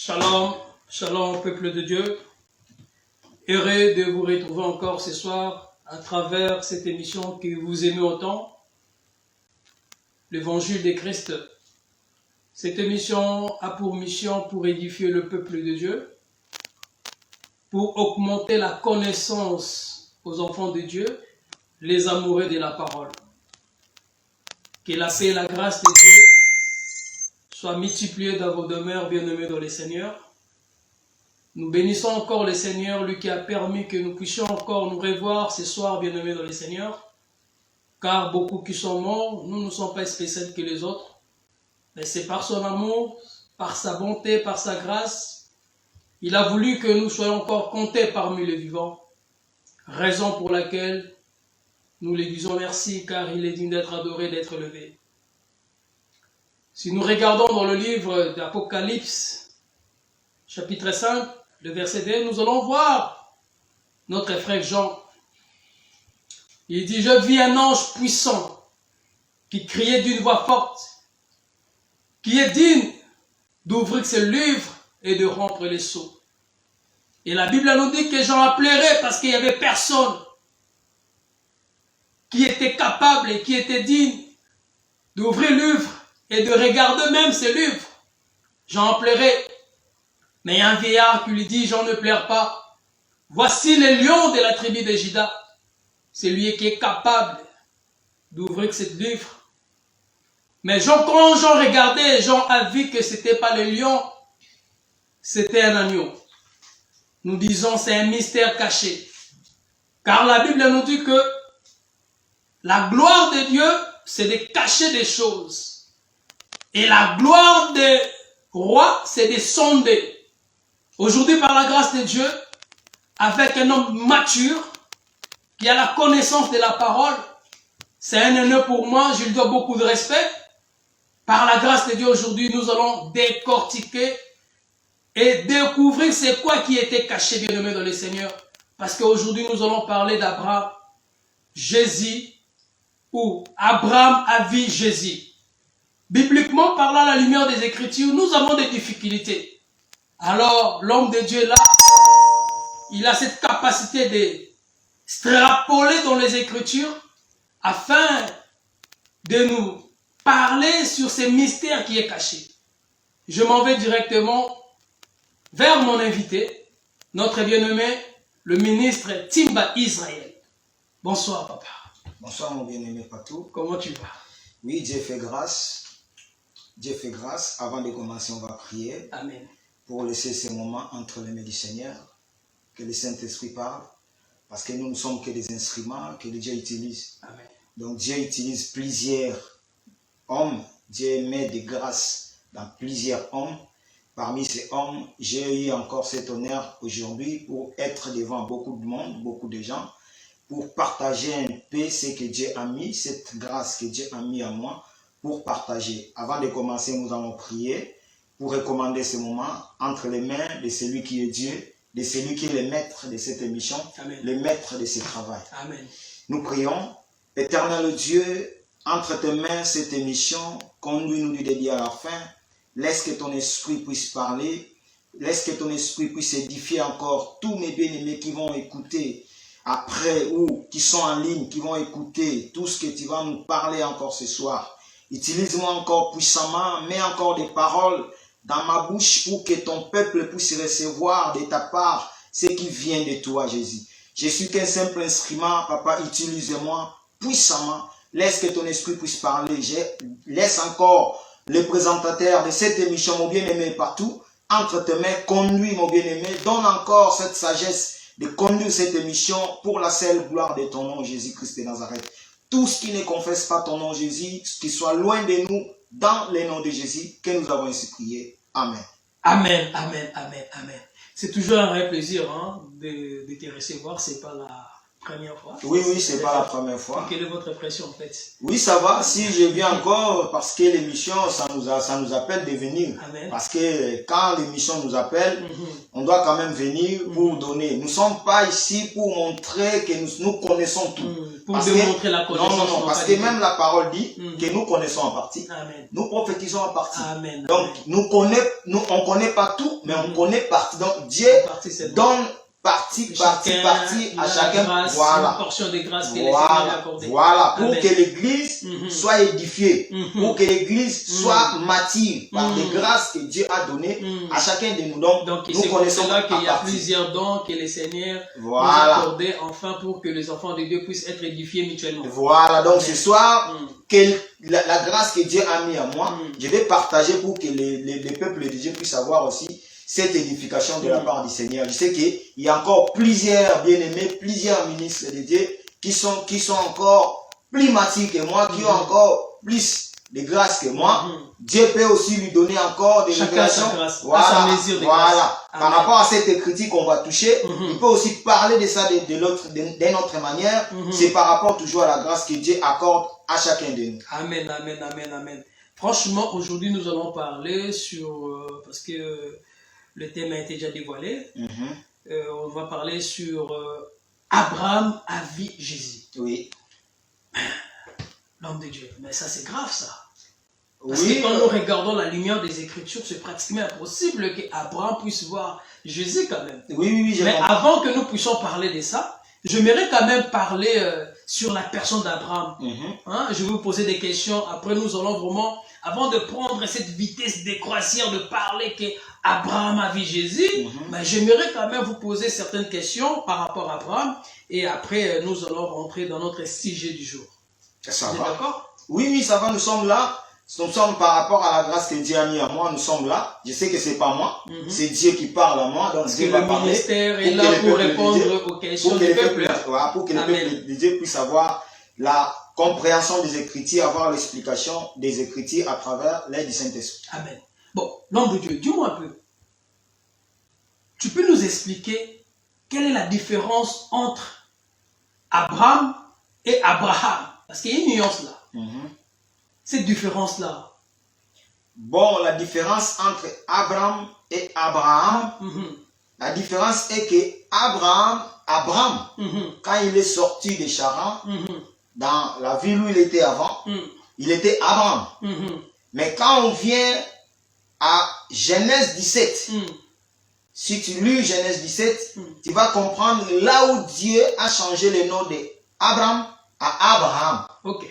Shalom, shalom peuple de Dieu. Heureux de vous retrouver encore ce soir à travers cette émission que vous aimez autant, l'Évangile de Christ. Cette émission a pour mission pour édifier le peuple de Dieu, pour augmenter la connaissance aux enfants de Dieu, les amoureux de la parole. Que la paix et la grâce de Dieu soient multipliées dans vos demeures, bien-aimés dans le Seigneur. Nous bénissons encore le Seigneur, lui qui a permis que nous puissions encore nous revoir ce soir, bien-aimés dans le Seigneur. Car beaucoup qui sont morts, nous ne sommes pas spéciaux que les autres. Mais c'est par son amour, par sa bonté, par sa grâce, il a voulu que nous soyons encore comptés parmi les vivants. Raison pour laquelle nous lui disons merci, car il est digne d'être adoré, d'être élevé. Si nous regardons dans le livre d'Apocalypse, chapitre 5, le verset 2, nous allons voir notre frère Jean. Il dit, je vis un ange puissant qui criait d'une voix forte, qui est digne d'ouvrir ses livres et de rompre les sceaux. Et la Bible nous dit que Jean a pleuré parce qu'il n'y avait personne qui était capable et qui était digne d'ouvrir le livre et de regarder même ses livres. Jean a pleuré. Mais il y a un vieillard qui lui dit, Jean ne pleure pas. Voici le lion de la tribu de Juda. C'est lui qui est capable d'ouvrir ce livre. Mais Jean, quand Jean regardait, Jean a vu que ce n'était pas le lion, c'était un agneau. Nous disons c'est un mystère caché. Car la Bible nous dit que la gloire de Dieu, c'est de cacher des choses. Et la gloire des rois, c'est de sonder. Aujourd'hui, par la grâce de Dieu, avec un homme mature, qui a la connaissance de la parole, c'est un honneur pour moi, je lui dois beaucoup de respect. Par la grâce de Dieu, aujourd'hui, nous allons décortiquer et découvrir c'est quoi qui était caché, bien-aimé dans le Seigneur. Parce qu'aujourd'hui, nous allons parler d'Abraham, Jésus, ou Abraham a vu Jésus. Bibliquement, parlant à la lumière des Écritures, nous avons des difficultés. Alors, l'homme de Dieu là, il a cette capacité de extrapoler dans les Écritures afin de nous parler sur ces mystères qui est caché. Je m'en vais directement vers mon invité, notre bien-aimé, le ministre Timba Israël. Bonsoir, papa. Bonsoir, mon bien-aimé Patou. Comment tu vas? Oui, Dieu fait grâce. Dieu fait grâce. Avant de commencer, on va prier. Amen. Pour laisser ces moments entre les mains du Seigneur. Que le Saint-Esprit parle. Parce que nous ne sommes que des instruments que Dieu utilise. Amen. Donc Dieu utilise plusieurs hommes. Dieu met des grâces dans plusieurs hommes. Parmi ces hommes, j'ai eu encore cet honneur aujourd'hui pour être devant beaucoup de monde, beaucoup de gens, pour partager un peu ce que Dieu a mis, cette grâce que Dieu a mis à moi, pour partager. Avant de commencer, nous allons prier pour recommander ce moment entre les mains de celui qui est Dieu, de celui qui est le maître de cette émission, Amen. le maître de ce travail. Amen. Nous prions, éternel Dieu, entre tes mains cette émission, conduis-nous du début à la fin, laisse que ton esprit puisse parler, laisse que ton esprit puisse édifier encore tous mes bien-aimés qui vont écouter après ou qui sont en ligne, qui vont écouter tout ce que tu vas nous parler encore ce soir. Utilise-moi encore puissamment, mets encore des paroles dans ma bouche pour que ton peuple puisse recevoir de ta part ce qui vient de toi, Jésus. Je suis qu'un simple instrument, papa, utilise-moi puissamment. Laisse que ton esprit puisse parler. Je laisse encore le présentateur de cette émission, mon bien-aimé Patou, entre tes mains, conduis mon bien-aimé, donne encore cette sagesse de conduire cette émission pour la seule gloire de ton nom, Jésus-Christ de Nazareth. Tout ce qui ne confesse pas ton nom, Jésus, qui soit loin de nous, dans le nom de Jésus, que nous avons ainsi prié. Amen. Amen, amen, amen, amen. C'est toujours un vrai plaisir de te recevoir. C'est pas première fois. Oui, oui, c'est pas la première fois. Quelle est votre impression en fait? Oui, ça va. Si je viens encore, parce que l'émission, ça nous appelle de venir. Amen. Parce que quand l'émission nous appelle, Mhm. on doit quand même venir pour donner. Nous ne sommes pas ici pour montrer que nous connaissons tout. Pour Parce démontrer que, la connaissance. non, parce que même la parole dit que nous connaissons en partie. Amen. Nous prophétisons en partie. Amen. Donc, on ne connaît pas tout, mais on connaît partie. Donc, Dieu donne partie à chacun. Grâce, Voilà. une portion de grâce que les Seigneur a accordée. Voilà. Pour Amen. que l'église soit édifiée. Pour que l'église soit mature par les grâces que Dieu a données à chacun de nous. Donc c'est nous pour connaissons cela qu'il y a partie. plusieurs dons que les Seigneurs nous a Voilà. accordés, enfin pour que les enfants de Dieu puissent être édifiés mutuellement. Voilà. Donc Amen. ce soir, la grâce que Dieu a mis à moi, je vais partager pour que les peuples de Dieu puissent avoir aussi cette édification de la part du Seigneur. Je sais qu'il y a encore plusieurs bien-aimés, plusieurs ministres de Dieu qui sont encore plus matures que moi, qui ont encore plus de grâce que moi. Dieu peut aussi lui donner encore des révélations. Voilà, à sa mesure de grâce. Par rapport à cette écriture qu'on va toucher, il peut aussi parler de ça d'une autre manière. C'est par rapport toujours à la grâce que Dieu accorde à chacun de nous. Amen, amen, amen, amen. Franchement, aujourd'hui, nous allons parler sur... parce que le thème a été déjà dévoilé. On va parler sur Abraham a vu Jésus. Oui. L'homme de Dieu. Mais ça, c'est grave, ça. Parce Oui. que quand nous regardons la lumière des Écritures, c'est pratiquement impossible qu'Abraham puisse voir Jésus quand même. Oui, mais avant que nous puissions parler de ça, j'aimerais quand même parler sur la personne d'Abraham. Je vais vous poser des questions. Après, nous allons vraiment, avant de prendre cette vitesse de croisière, de parler qu'Abraham a vu Jésus, mais j'aimerais quand même vous poser certaines questions par rapport à Abraham. Et après, nous allons rentrer dans notre sujet du jour. Ça Vous êtes va. d'accord? Oui, ça va, nous sommes là. Nous sommes par rapport à la grâce que Dieu a mis à moi, nous sommes là. Je sais que c'est pas moi, c'est Dieu qui parle à moi. Donc Dieu va parler. Le ministère est là pour répondre aux questions du peuple. Pour que le peuple de Dieu puisse avoir la compréhension des Écritures, avoir l'explication des Écritures à travers l'aide du Saint-Esprit. Amen. Bon, l'homme de Dieu, dis-moi un peu. Tu peux nous expliquer quelle est la différence entre Abraham et Abraham? Parce qu'il y a une nuance là. Cette différence-là. Bon, la différence entre Abraham et Abraham, la différence est que Abraham, quand il est sorti de Charan, dans la ville où il était avant, il était Abraham. Mais quand on vient à Genèse 17, si tu lis Genèse 17, tu vas comprendre là où Dieu a changé le nom d'Abraham à Abraham. Ok.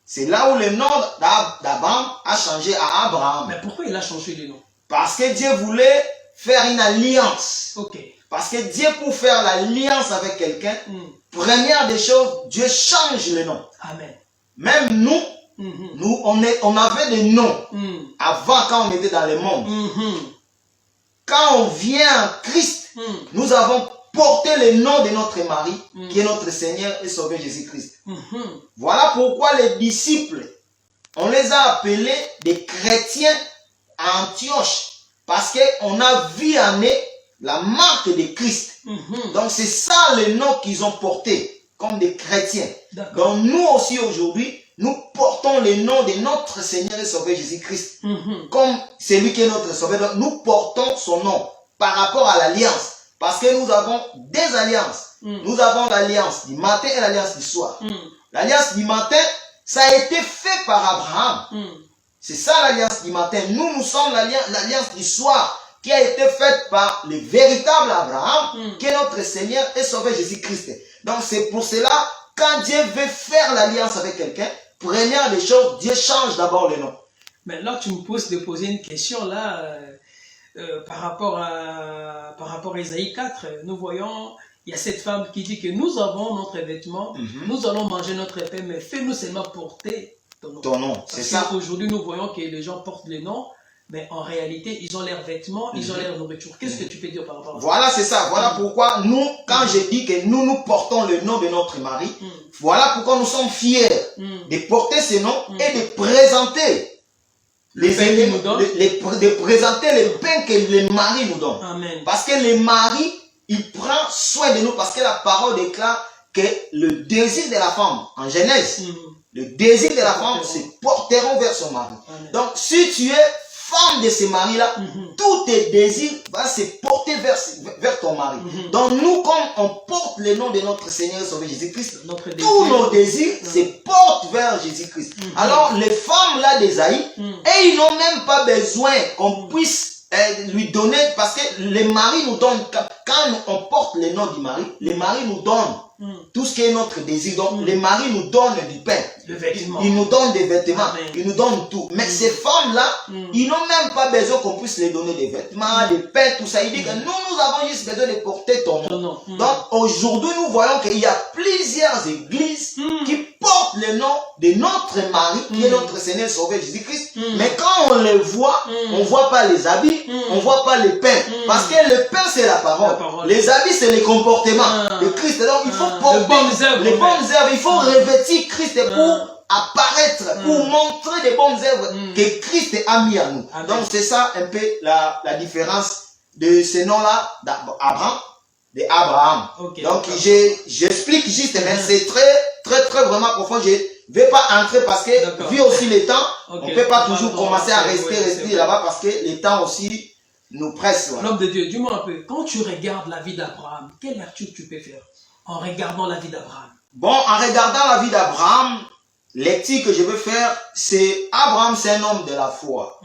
C'est là où le nom d'Abraham a changé à Abraham. Mais pourquoi il a changé le nom? Parce que Dieu voulait faire une alliance. Ok. Parce que Dieu, pour faire l'alliance avec quelqu'un, première des choses, Dieu change le nom. Amen. Même nous, on avait des noms avant quand on était dans le monde. Quand on vient en Christ, nous avons porté le nom de notre mari, qui est notre Seigneur et Sauveur Jésus-Christ. Voilà pourquoi les disciples, on les a appelés des chrétiens à Antioche. Parce qu'on a vu en eux la marque de Christ. Donc c'est ça le nom qu'ils ont porté, comme des chrétiens. Donc nous aussi aujourd'hui, nous portons le nom de notre Seigneur et Sauveur Jésus-Christ. Comme celui qui est notre Sauveur. Donc nous portons son nom par rapport à l'alliance. Parce que nous avons des alliances. Nous avons l'alliance du matin et l'alliance du soir. L'alliance du matin, ça a été fait par Abraham. C'est ça l'alliance du matin. Nous sommes l'alliance du soir qui a été faite par le véritable Abraham, qui est notre Seigneur et Sauveur Jésus-Christ. Donc c'est pour cela, quand Dieu veut faire l'alliance avec quelqu'un, première des choses, Dieu change d'abord le nom. Mais là, tu me poses de poser une question là, par rapport à Isaïe 4, nous voyons, il y a cette femme qui dit que nous avons notre vêtement, nous allons manger notre pain, mais fais-nous seulement porter ton nom. C'est ça. Aujourd'hui, nous voyons que les gens portent les noms, mais en réalité, ils ont leurs vêtements, ils ont leur nourriture. Qu'est-ce que tu peux dire par rapport à ça? Voilà, c'est ça. Voilà pourquoi nous, quand je dis que nous portons le nom de notre mari, voilà pourquoi nous sommes fiers de porter ce nom et de présenter de présenter les pains que le mari nous donne. Amen. Parce que le mari, il prend soin de nous, parce que la parole déclare que le désir de la femme, en Genèse, le désir de la femme se porteront vers son mari. Donc, si tu es femme de ce mari-là, tous tes désirs vont se porter vers ton mari. Donc, nous, comme on porte le nom de notre Seigneur et Sauveur Jésus-Christ, tous nos désirs se portent vers Jésus-Christ. Alors, les femmes-là d'Ésaïe, et ils n'ont même pas besoin qu'on puisse lui donner, parce que les maris nous donnent, quand on porte le nom du mari, les maris nous donnent tout ce qui est notre désir. Donc, les maris nous donnent du pain. Ils nous donnent des vêtements. Amen. Ils nous donnent tout. Mais ces femmes-là, ils n'ont même pas besoin qu'on puisse les donner des vêtements, des pains, tout ça. Ils disent que nous avons juste besoin de porter ton nom. Donc, aujourd'hui, nous voyons qu'il y a plusieurs églises qui portent le nom de notre mari, qui est notre Seigneur Sauveur Jésus-Christ. Mais quand on les voit, on ne voit pas les habits, on ne voit pas les pains. Parce que le pain, c'est la parole. Les habits, c'est les comportements de Christ. Donc, il faut porter les bonnes œuvres. Il faut revêtir Christ pour apparaître, pour montrer les bonnes œuvres que Christ a mis à nous. Donc, c'est ça un peu la différence de ce nom-là d'Abraham. Donc, j'explique juste, mais c'est très vraiment profond. Je ne vais pas entrer parce que, vu aussi le temps, on ne peut pas toujours commencer à rester là-bas parce que le temps aussi nous presse. L'homme de Dieu, dis-moi un peu, quand tu regardes la vie d'Abraham, quelle lecture tu peux faire en regardant la vie d'Abraham? Bon, en regardant la vie d'Abraham, lecture que je veux faire, c'est Abraham, c'est un homme de la foi.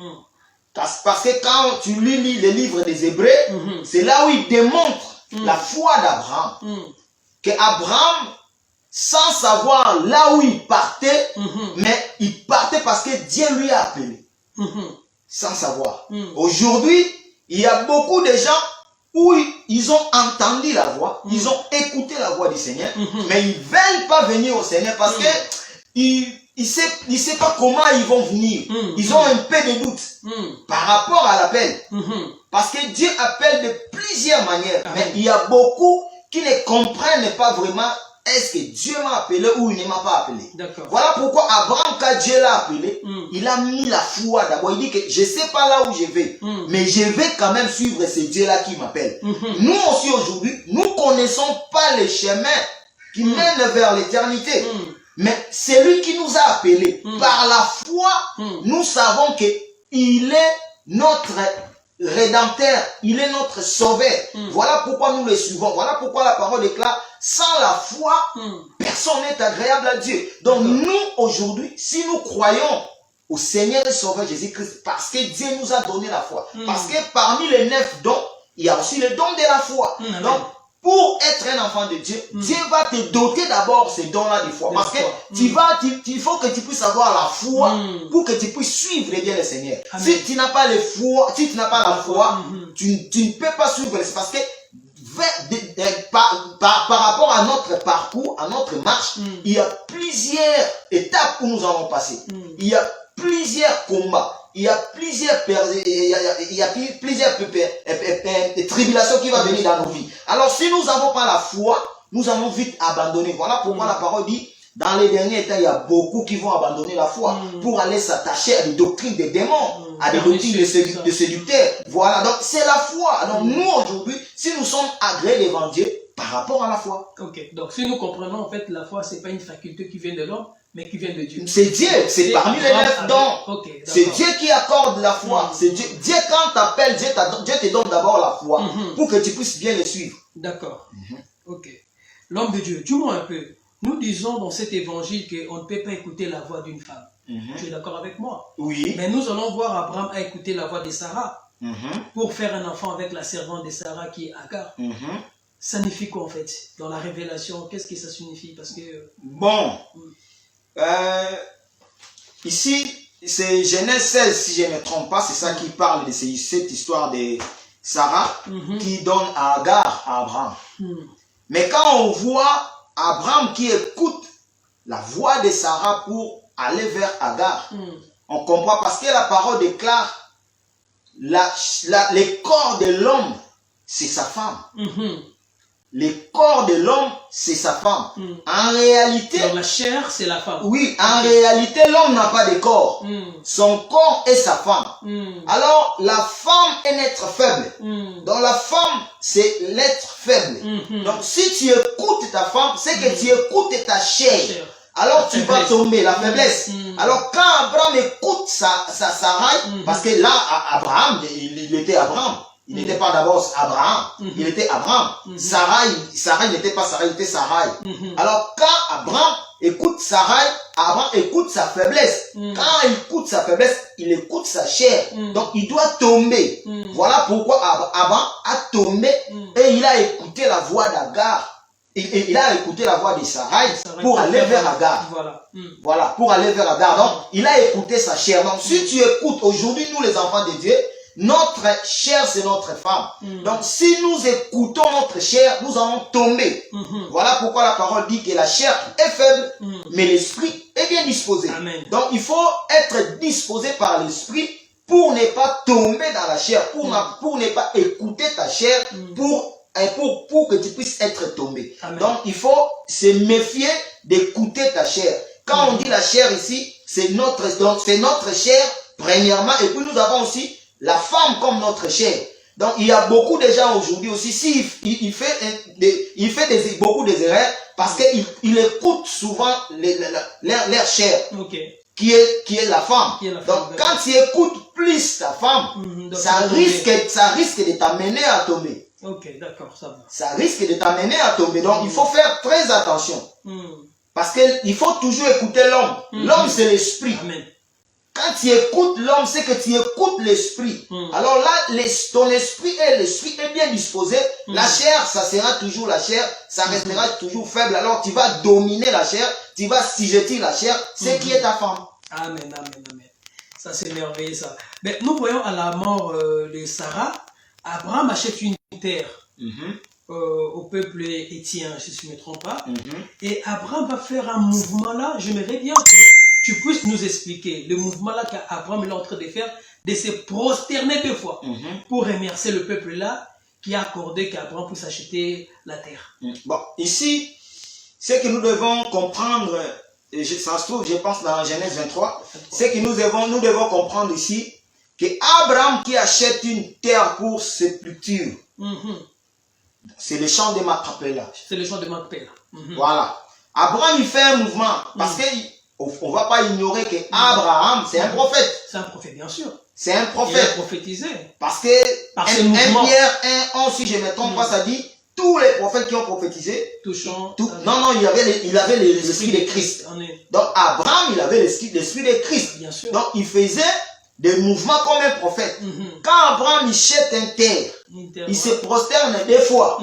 Parce que quand tu lis les livres des Hébreux, c'est là où il démontre la foi d'Abraham. Que Abraham, sans savoir là où il partait, mais il partait parce que Dieu lui a appelé. Sans savoir. Aujourd'hui, il y a beaucoup de gens où ils ont entendu la voix, ils ont écouté la voix du Seigneur, mais ils ne veulent pas venir au Seigneur parce que ils ne savent pas comment ils vont venir. Ils ont un peu de doute par rapport à l'appel. Parce que Dieu appelle de plusieurs manières, mais il y a beaucoup qui ne comprennent pas vraiment est-ce que Dieu m'a appelé ou il ne m'a pas appelé. Voilà pourquoi Abraham, quand Dieu l'a appelé, il a mis la foi d'abord. Il dit que je ne sais pas là où je vais, mais je vais quand même suivre ce Dieu-là qui m'appelle. Nous aussi aujourd'hui, nous ne connaissons pas les chemins qui mènent vers l'éternité. Mais c'est lui qui nous a appelés. Par la foi, nous savons qu'il est notre Rédempteur, il est notre Sauveur. Voilà pourquoi nous le suivons. Voilà pourquoi la parole déclare, sans la foi, personne n'est agréable à Dieu. Donc nous, aujourd'hui, si nous croyons au Seigneur et Sauveur Jésus-Christ, parce que Dieu nous a donné la foi, parce que parmi les 9 dons, il y a aussi le don de la foi. Donc, pour être un enfant de Dieu, Dieu va te doter d'abord ces dons-là de foi. Parce que il faut que tu puisses avoir la foi pour que tu puisses suivre bien le Seigneur. Si tu n'as pas la foi, tu ne peux pas suivre. C'est parce que par rapport à notre parcours, à notre marche, il y a plusieurs étapes où nous allons passer. Il y a plusieurs combats. Il y a plusieurs tribulations qui vont venir dans nos vies. Alors, si nous n'avons pas la foi, nous allons vite abandonner. Voilà pourquoi la parole dit, dans les derniers temps, il y a beaucoup qui vont abandonner la foi pour aller s'attacher à des doctrines des démons, à des doctrines de séducteurs. Voilà, donc c'est la foi. Donc nous, aujourd'hui, si nous sommes agréés devant Dieu, par rapport à la foi. Ok, donc si nous comprenons, en fait, la foi, ce n'est pas une faculté qui vient de l'homme, mais qui vient de Dieu. C'est Dieu, c'est parmi les 9 dons. C'est Dieu qui accorde la foi. C'est Dieu. Dieu, quand t'appelle, Dieu te donne d'abord la foi pour que tu puisses bien le suivre. D'accord. Ok. L'homme de Dieu, dis-moi un peu. Nous disons dans cet évangile qu'on ne peut pas écouter la voix d'une femme. Tu es d'accord avec moi? Oui. Mais nous allons voir Abraham a écouté la voix de Sarah pour faire un enfant avec la servante de Sarah qui est Agar. Ça signifie quoi en fait? Dans la révélation, qu'est-ce que ça signifie? Parce que... Bon. Ici, c'est Genèse 16, si je ne me trompe pas, c'est ça qui parle de cette histoire de Sarah qui donne à Agar à Abraham. Mais quand on voit Abraham qui écoute la voix de Sarah pour aller vers Agar, on comprend parce que la parole déclare le corps de l'homme, c'est sa femme. le corps de l'homme, c'est sa femme. En réalité... Donc la chair, c'est la femme. Oui, en réalité, l'homme n'a pas de corps. Son corps est sa femme. Alors, la femme est un être faible. Donc la femme, c'est l'être faible. Donc si tu écoutes ta femme, c'est que tu écoutes ta chair. Alors tu vas tomber, la faiblesse. Alors quand Abraham écoute Sarai, parce que là, Abraham, il était Abraham. Il n'était pas d'abord Abraham, il était Abraham. Sarai n'était pas Sarai, il était Sarai. Alors quand Abraham écoute Sarai, Abraham écoute sa faiblesse. Quand il écoute sa faiblesse, il écoute sa chair. Donc il doit tomber. Voilà pourquoi Abraham a tombé et il a écouté la voix d'Agar. Il a écouté la voix de Sarai pour aller vers Agar. Voilà, pour aller vers Agar. Donc, il a écouté sa chair. Donc, si tu écoutes aujourd'hui, nous les enfants de Dieu, notre chair, c'est notre femme. Donc, si nous écoutons notre chair, nous allons tomber. Voilà pourquoi la parole dit que la chair est faible, mais l'esprit est bien disposé. Amen. Donc, il faut être disposé par l'esprit pour ne pas tomber dans la chair, pour ne pas écouter ta chair, pour que tu puisses être tombé. Amen. Donc, il faut se méfier d'écouter ta chair. Quand on dit la chair ici, c'est notre chair, premièrement, et puis nous avons aussi la femme comme notre chair. Donc, il y a beaucoup de gens aujourd'hui aussi, il fait beaucoup des erreurs, parce qu'il écoute souvent leur chair, qui est la femme. Donc, quand tu écoutes plus ta femme, ça risque de t'amener à tomber. Ok, d'accord, ça va. Ça risque de t'amener à tomber. Donc, il faut faire très attention. Parce qu'il faut toujours écouter l'homme. L'homme, c'est l'esprit. Quand tu écoutes l'homme, c'est que tu écoutes l'esprit. Alors là, ton esprit est bien disposé. La chair, ça sera toujours la chair. Ça restera toujours faible. Alors, tu vas dominer la chair. Tu vas assujettir la chair. C'est qui est ta femme. Amen, amen, amen. Ça, c'est merveilleux, ça. Mais nous voyons à la mort de Sarah, Abraham achète une terre au peuple éthien, si je ne me trompe pas. Et Abraham va faire un mouvement là. J'aimerais bien que tu puisses nous expliquer le mouvement là qu'Abraham est en train de faire, de se prosterner 2 fois pour remercier le peuple là qui a accordé qu'Abraham puisse acheter la terre. Bon, ici, ce que nous devons comprendre, et ça se trouve, je pense dans Genèse 23, c'est que nous devons comprendre ici que Abraham qui achète une terre pour sépulture, c'est le champ de Macpéla. C'est le champ de Macpéla. Voilà. Abraham, il fait un mouvement, parce qu'on ne va pas ignorer que Abraham, c'est un prophète. C'est un prophète, bien sûr. C'est un prophète. Il a prophétisé. Parce que par 1 Pierre 1, si je ne me trompe pas, ça dit, tous les prophètes qui ont prophétisé, non, il avait l'esprit de Christ. Donc Abraham, il avait l'esprit de Christ. Bien sûr. Donc il faisait des mouvements comme un prophète. Quand Abraham achète une terre, il se prosterne 2 fois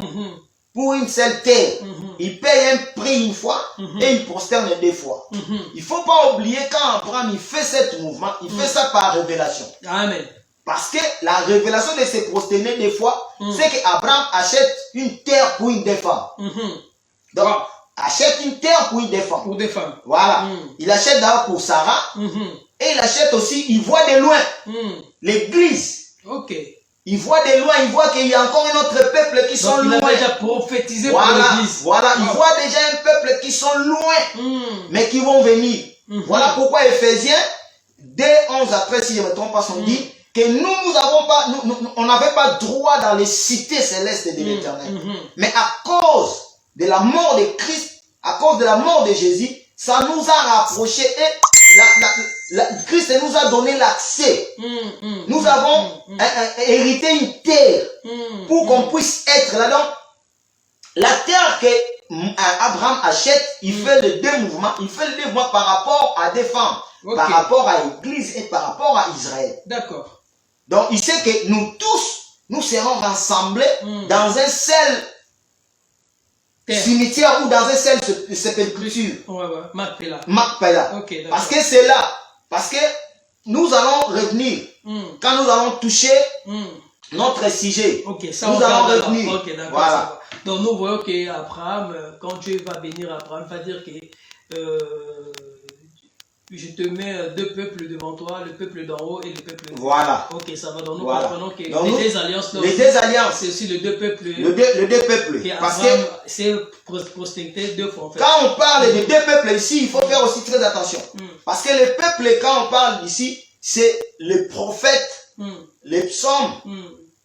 pour une seule terre. Il paye un prix une fois et il prosterne 2 fois. Il ne faut pas oublier quand Abraham il fait ce mouvement, il fait ça par révélation. Amen. Parce que la révélation de se prosterner 2 fois, c'est qu'Abraham achète une terre pour une des femmes. Donc, achète une terre pour une des femmes. Pour des femmes. Voilà. Il achète d'abord pour Sarah. Et il achète aussi, il voit de loin l'église. Ok. Il voit de loin, il voit qu'il y a encore un autre peuple qui sont loin. Il a déjà prophétisé pour l'église. Voilà, il voit déjà un peuple qui sont loin, mais qui vont venir. Voilà pourquoi Éphésiens 2, 11 à 13, si je ne me trompe pas, on dit que nous n'avons pas, on n'avait pas droit dans les cités célestes de l'Éternel. Mais à cause de la mort de Christ, à cause de la mort de Jésus, ça nous a rapprochés et Christ nous a donné l'accès. Nous avons hérité une terre pour qu'on puisse être là-dedans. La terre que Abraham achète, il fait les 2 mouvements. Il fait les 2 mouvements par rapport à des femmes, par rapport à l'Église et par rapport à Israël. D'accord. Donc il sait que nous tous, nous serons rassemblés dans un seul cimetière ou dans un seul sépulture. Macpéla. Macpéla. Parce que c'est là. Parce que nous allons revenir. Quand nous allons toucher notre sujet, ça nous allons revenir. Voilà. Donc nous voyons qu'Abraham, quand Dieu va bénir Abraham, va dire que je te mets deux peuples devant toi, le peuple d'en haut et le peuple d'en bas. Voilà. Ok, ça va. Donc nous Voilà. comprenons que Donc, les deux alliances, les deux alliances, c'est aussi les deux peuples. le deux peuples. Parce que c'est prospecté deux fois en fait. quand on parle de deux peuples ici, il faut faire aussi très attention. Parce que les peuples, quand on parle ici, c'est les prophètes, les psaumes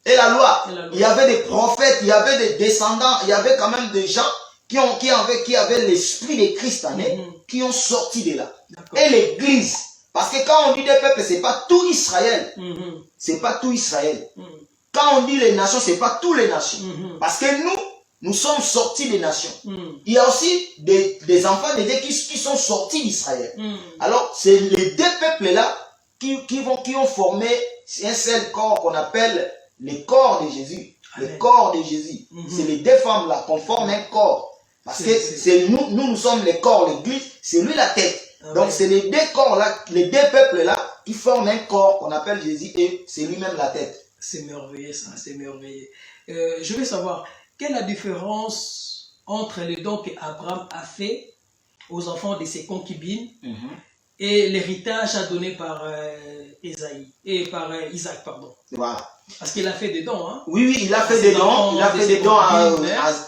et la loi. Il y avait des prophètes, il y avait des descendants, il y avait quand même des gens qui avaient l'esprit de Christ en eux, qui ont sorti de là. Et l'église. Parce que quand on dit des peuples, c'est pas tout Israël. C'est pas tout Israël. Quand on dit les nations, c'est pas tous les nations. Parce que nous sommes sortis des nations. Il y a aussi des enfants de Dieu qui sont sortis d'Israël. Alors, c'est les deux peuples-là qui ont formé un seul corps qu'on appelle le corps de Jésus. Le corps de Jésus. C'est les deux femmes-là qu'on forme un corps. Parce que c'est nous sommes le corps, l'église, c'est lui la tête. Donc c'est les deux corps-là, les deux peuples-là qui forment un corps qu'on appelle Jésus et c'est lui-même la tête. C'est merveilleux ça, c'est merveilleux. Je veux savoir, quelle est la différence entre les dons qu'Abraham a fait aux enfants de ses concubines et l'héritage donné par Isaac, pardon. Voilà. Parce qu'il a fait des dons, hein? Oui, il a fait des dons. Il a fait des dons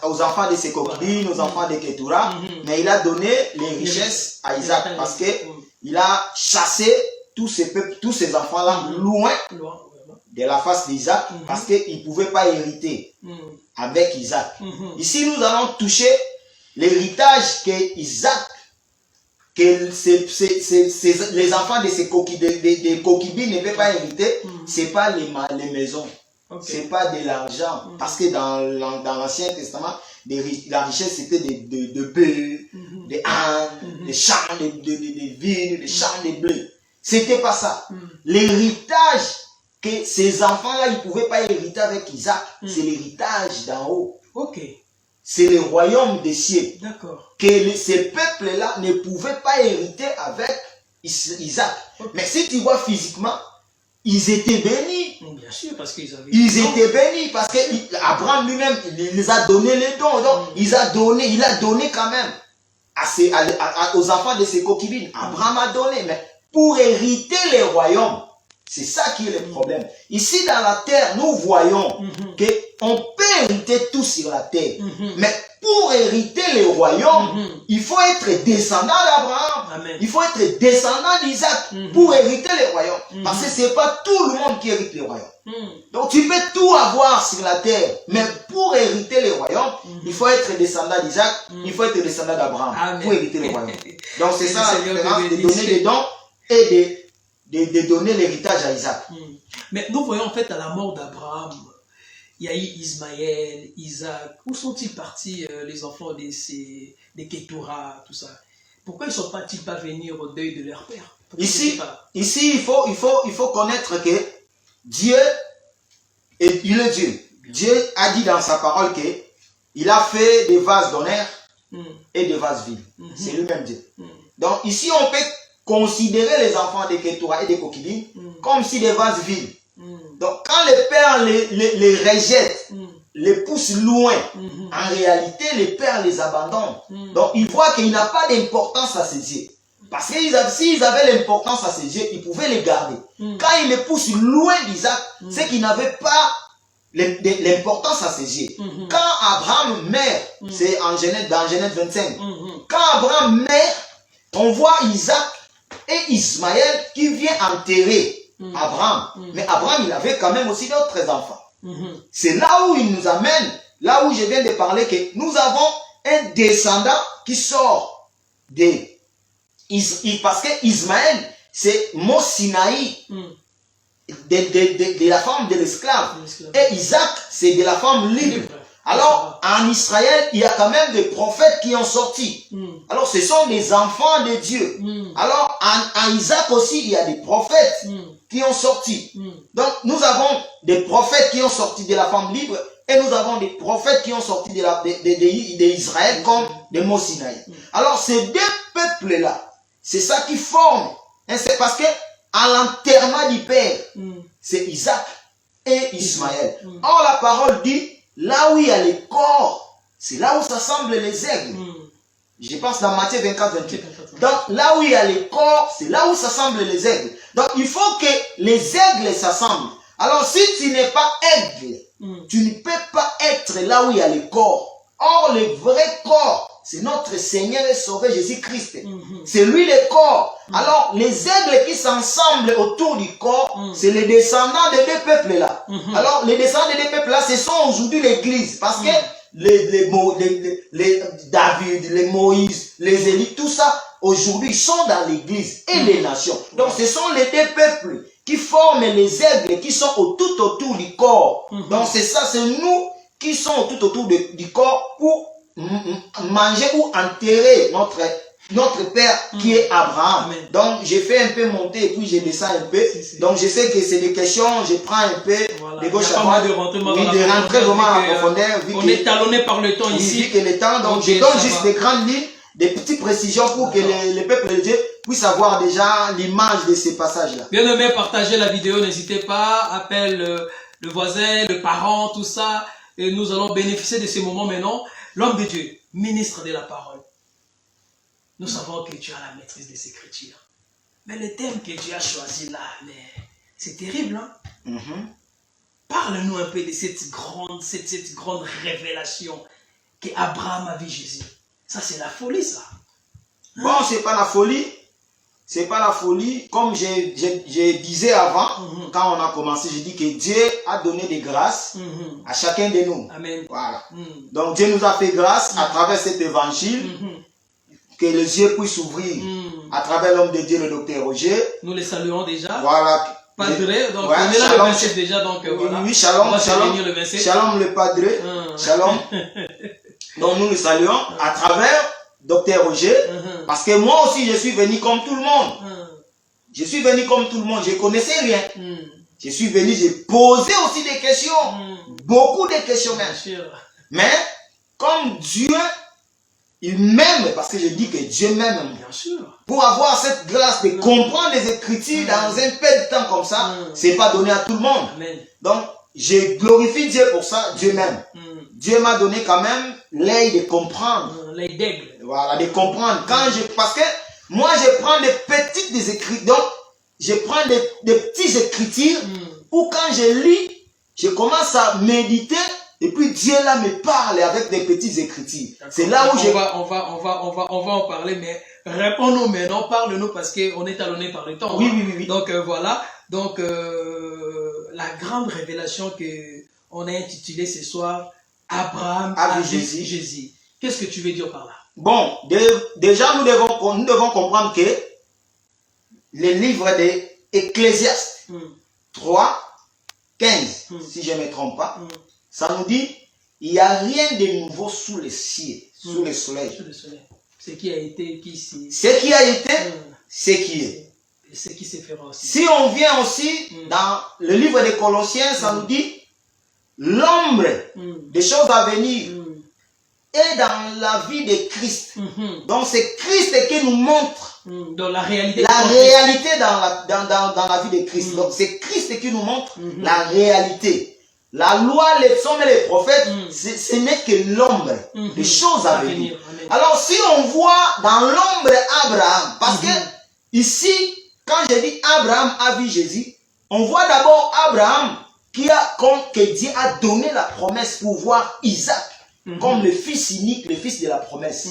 aux enfants de ses concubines, aux enfants de Ketura. Mais il a donné les richesses à Isaac parce que il a chassé tous ces enfants-là loin de la face d'Isaac parce qu'ils ne pouvaient pas hériter avec Isaac. Ici, nous allons toucher l'héritage que Isaac, les enfants de ses concubines ne peuvent pas hériter, c'est pas les maisons, c'est pas de l'argent. Parce que dans l'Ancien Testament, la richesse c'était de bœufs, des ânes, des champs de vignes, des champs de blé. C'était pas ça. L'héritage que ces enfants-là, ils ne pouvaient pas hériter avec Isaac, c'est l'héritage d'en haut. C'est le royaume des cieux. D'accord. Que ces peuples-là ne pouvaient pas hériter avec Isaac. Mais si tu vois physiquement, ils étaient bénis. Bien sûr, parce qu'ils avaient... Ils étaient bénis parce que Abraham lui-même, il les a donné les dons. Donc, il a donné quand même aux enfants de ses concubines. Abraham a donné, mais pour hériter les royaumes, c'est ça qui est le problème. Ici, dans la terre, nous voyons qu'on peut hériter tout sur la terre. Mais pour hériter les royaumes, il faut être descendant d'Abraham. Il faut être descendant d'Isaac pour hériter les royaumes. Parce que ce n'est pas tout le monde qui hérite les royaumes. Donc, tu peux tout avoir sur la terre. Mais pour hériter les royaumes, il faut être descendant d'Isaac. Il faut être descendant d'Abraham pour hériter les royaumes. Donc, c'est ça la différence de donner des dons et de donner l'héritage à Isaac. Mais nous voyons en fait à la mort d'Abraham, il y a eu Ismaël, Isaac. Où sont-ils partis les enfants de Ketura, tout ça? Pourquoi ils ne sont pas venus au deuil de leur père? Ici, il faut connaître que Dieu est Dieu. Dieu a dit dans sa parole qu'il a fait des vases d'honneur et des vases vides. C'est lui-même Dieu. Donc ici on peut considérer les enfants de Ketura et des concubines comme si des vases vides. Donc quand le père les rejette, les pousse loin, en réalité le père les abandonne. Donc il voit qu'il n'a pas d'importance à ses yeux. Parce que s'ils avaient l'importance à ses yeux, ils pouvaient les garder. Quand il les pousse loin d'Isaac, c'est qu'il n'avait pas l'importance à ses yeux. Quand Abraham meurt, c'est dans Genèse 25, quand Abraham meurt, on voit Isaac et Ismaël qui vient enterrer Abraham. Mais Abraham, il avait quand même aussi d'autres enfants. C'est là où il nous amène, là où je viens de parler, que nous avons un descendant qui sort parce que Ismaël, c'est Mont Sinaï, de la femme de l'esclave. Et Isaac, c'est de la femme libre. Alors, en Israël, il y a quand même des prophètes qui ont sorti. Alors, ce sont des enfants de Dieu. Alors, en Isaac aussi, il y a des prophètes qui ont sorti. Donc, nous avons des prophètes qui ont sorti de la femme libre et nous avons des prophètes qui ont sorti d'Israël comme de Mont Sinaï. Alors, ces deux peuples-là, c'est ça qui forme. C'est parce que à l'enterrement du père, c'est Isaac et Ismaël. Or, la parole dit, là où il y a les corps, c'est là où s'assemblent les aigles. Je pense dans Matthieu 24, 28. Donc, là où il y a les corps, c'est là où s'assemblent les aigles. Donc, il faut que les aigles s'assemblent. Alors, si tu n'es pas aigle, tu ne peux pas être là où il y a les corps. Or, le vrai corps, c'est notre Seigneur et Sauveur Jésus-Christ. C'est lui le corps. Alors, les aigles qui s'assemblent autour du corps, c'est les descendants des deux peuples-là. Alors, les descendants des deux peuples-là, ce sont aujourd'hui l'Église. Parce que les David, les Moïse, les Élie, tout ça, aujourd'hui, sont dans l'Église et les nations. Donc, ce sont les deux peuples qui forment les aigles qui sont tout autour du corps. Donc, c'est ça, c'est nous qui sont tout autour du corps pour manger ou enterrer notre père qui est Abraham. Amen. Donc, j'ai fait un peu monter et puis je descends un peu. Donc, je sais que c'est des questions, je prends un peu de gauche à droite. De rentrer vraiment à la profondeur. On est talonné par le temps ici. Vu que le temps, donc je donne juste des grandes lignes, des petites précisions pour que le peuple de Dieu puisse avoir déjà l'image de ces passages-là. Bien aimé, partagez la vidéo, n'hésitez pas, appelle le voisin, le parent, tout ça. Et nous allons bénéficier de ces moments maintenant. L'homme de Dieu, ministre de la parole. Nous savons que tu as la maîtrise des Écritures. Mais le thème que Dieu a choisi là, c'est terrible, hein? Parle-nous un peu de cette grande révélation qu'Abraham a vu Jésus. Ça, c'est la folie, ça. Hein? Bon, c'est pas la folie. C'est pas la folie. Comme je disais avant, quand on a commencé, j'ai dit que Dieu a donné des grâces à chacun de nous. Amen. Voilà. Donc Dieu nous a fait grâce à travers cet évangile, que les yeux puissent s'ouvrir à travers l'homme de Dieu, le docteur Roger. Nous les saluons déjà. Voilà. Padre, donc ouais, on est là le 27 déjà, donc voilà. Oui, shalom, on va shalom, le 27. shalom le Padre, shalom. Donc nous le saluons à travers docteur Roger, parce que moi aussi je suis venu comme tout le monde. Je suis venu comme tout le monde, je connaissais rien. Je suis venu, j'ai posé aussi des questions, beaucoup de questions même. Mais comme Dieu, il m'aime, parce que je dis que Dieu m'aime. Bien sûr. Pour avoir cette grâce de comprendre les Écritures dans un peu de temps comme ça, c'est pas donné à tout le monde. Amen. Donc, je glorifie Dieu pour ça, Dieu m'aime. Dieu m'a donné quand même l'œil de comprendre. L'œil d'aigle. Voilà, de comprendre. Parce que moi, je prends des petites écritures, donc je prends des petites écritures où quand je lis, je commence à méditer et puis Dieu là me parle avec des petites écritures. C'est là où on va en parler, mais réponds-nous maintenant, parle-nous parce qu'on est talonné par le temps. Oui. Donc voilà, donc la grande révélation que on a intitulée ce soir, Abraham a vu Jésus. Qu'est-ce que tu veux dire par là? Bon, déjà nous devons comprendre que le livre d'Ecclésiaste 3, 15, si je ne me trompe pas, ça nous dit, il n'y a rien de nouveau sous le ciel, sous le soleil. Ce qui a été, qui s'est... Ce qui a été, ce qui est. Et ce qui se fera aussi. Si on vient aussi dans le livre des Colossiens, ça nous dit, l'ombre des choses à venir est dans la vie de Christ. Donc c'est Christ qui nous montre dans la réalité, dans la vie de Christ. Donc c'est Christ qui nous montre la réalité. La loi, les psaumes et les prophètes, ce n'est que l'ombre des choses à venir. Alors si on voit dans l'ombre Abraham, parce que ici, quand je dis Abraham a vu Jésus, on voit d'abord Abraham que Dieu a donné la promesse pour voir Isaac comme le fils unique, le fils de la promesse.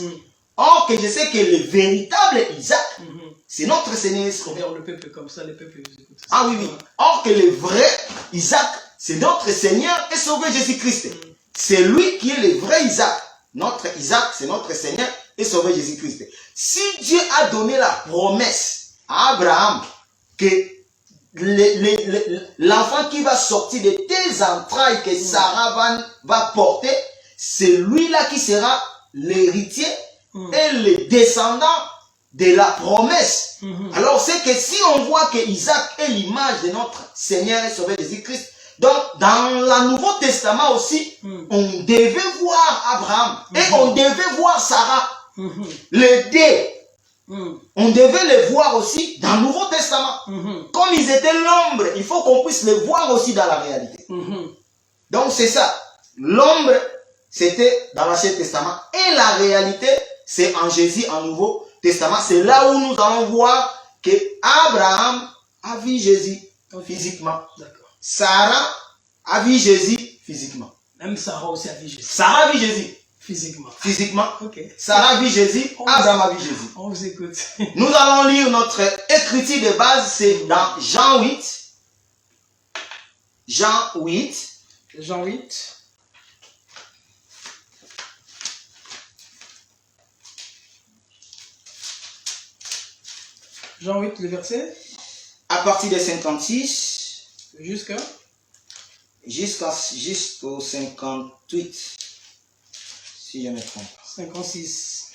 Or que je sais que le véritable Isaac, c'est notre Seigneur. Le peuple comme ça, les peuples. Ah oui. Or que le vrai Isaac, c'est notre Seigneur et Sauveur Jésus-Christ. C'est lui qui est le vrai Isaac. Notre Isaac, c'est notre Seigneur et Sauveur Jésus-Christ. Si Dieu a donné la promesse à Abraham que l'enfant qui va sortir de tes entrailles que Sarah va porter, c'est lui-là qui sera l'héritier et le descendant de la promesse. Alors c'est que si on voit que Isaac est l'image de notre Seigneur et Sauveur Jésus-Christ, donc dans le Nouveau Testament aussi, on devait voir Abraham et on devait voir Sarah. Les deux, on devait les voir aussi dans le Nouveau Testament. Comme ils étaient l'ombre, il faut qu'on puisse les voir aussi dans la réalité. Donc c'est ça. L'ombre, c'était dans l'Ancien Testament. Et la réalité, c'est en Jésus, en nouveau. Testament, c'est là où nous allons voir que Abraham a vu Jésus physiquement. Sarah a vu Jésus physiquement. Même Sarah aussi a vu Jésus. Sarah a vu Jésus physiquement. Physiquement. Okay. Sarah a vu Jésus, Abraham a vu Jésus. On vous écoute. Nous allons lire notre écriture de base, c'est dans Jean 8. Jean 8. Jean 8. Jean 8, le verset. À partir de 56. Jusqu'au 58. Si je me trompe. 56.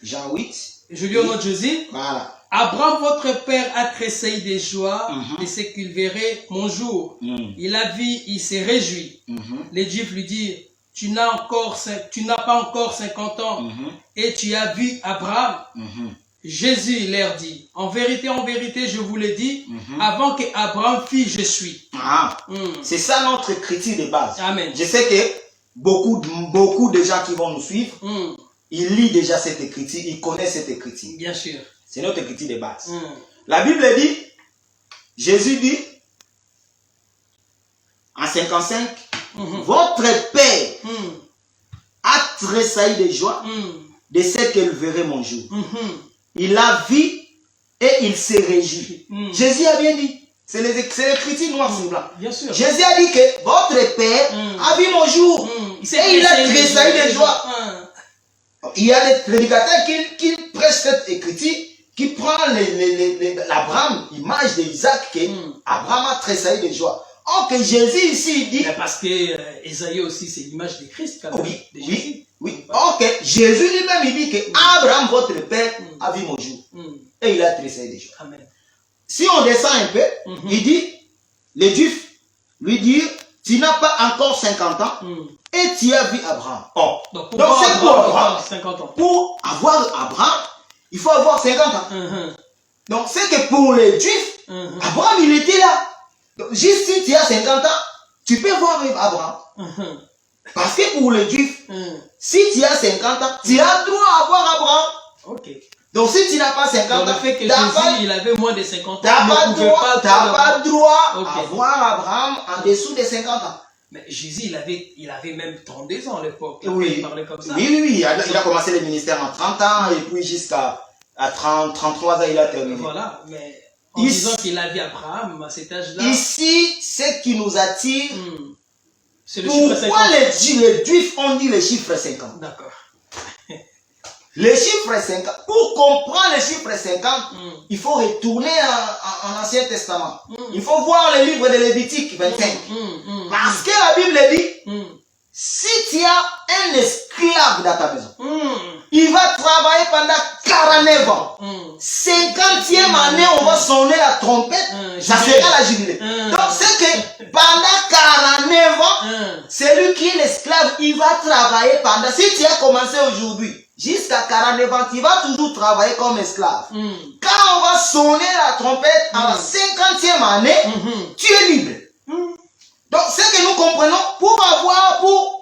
Jean 8. Je lis au nom de Jésus. Voilà. Abraham, votre père, a tressailli de joie de ce qu'il verrait mon jour. Il a vu, il s'est réjoui. Les Juifs lui dirent, tu n'as pas encore 50 ans et tu as vu Abraham. Jésus leur dit, en vérité, je vous le dis, avant que Abraham fît, je suis. C'est ça notre écriture de base. Amen. Je sais que beaucoup de gens qui vont nous suivre, ils lisent déjà cette écriture, ils connaissent cette écriture. Bien sûr. C'est notre écriture de base. La Bible dit, Jésus dit, en 55, votre père a tressailli de joie de ce qu'il verrait mon jour. Il a vu et il s'est réjoui. Jésus a bien dit. C'est l'écriture noir sur blanc. Bien sûr. Jésus a dit que votre père a vu mon jour. Et il a tressailli de joie. Il y a des prédicateurs qui prêchent cette écriture, qui prennent l'Abraham, l'image d'Isaac, que Abraham a tressailli de joie. Or que Jésus ici dit... Mais parce que Esaïe aussi, c'est l'image de Christ. Quand même, oui. Or que Jésus lui-même, il dit que Abraham, votre père, a vu mon jour. Et il a tressailli de joie. Amen. Si on descend un peu, il dit, les Juifs lui disent, tu n'as pas encore 50 ans et tu as vu Abraham. Donc c'est pour Abraham. 50 ans. Pour avoir Abraham, il faut avoir 50 ans. Donc c'est que pour les Juifs, Abraham il était là. Donc, juste si tu as 50 ans, tu peux voir Abraham. Parce que pour les Juifs, si tu as 50 ans, tu as droit à voir Abraham. Ok. Donc si tu n'as pas 50 ans, le fait que Jésus il avait moins de 50 ans, tu n'as pas droit à voir Abraham en dessous de 50 ans. Mais Jésus il avait même 32 ans à l'époque. Il parlait comme ça. Oui. Il a commencé le ministère en 30 ans et puis jusqu'à 33 ans il a terminé. Voilà, mais en disant qu'il a vu Abraham à cet âge-là. Ici, ce qui nous attire, c'est le chiffre 50. Pourquoi les Juifs ont dit le chiffre 50? D'accord. Le chiffre 50, pour comprendre le chiffre 50, il faut retourner en Ancien Testament. Il faut voir le livre de Lévitique 25. Parce que la Bible dit, si tu as un esclave dans ta maison, il va travailler pendant 49 ans. 50e année, on va sonner la trompette, ça sera la jubilée. Donc c'est que pendant 49 ans, celui qui est l'esclave, il va travailler pendant, si tu as commencé aujourd'hui, jusqu'à 49 ans, tu vas toujours travailler comme esclave. Quand on va sonner la trompette à la 50e année, tu es libre. Donc, ce que nous comprenons, pour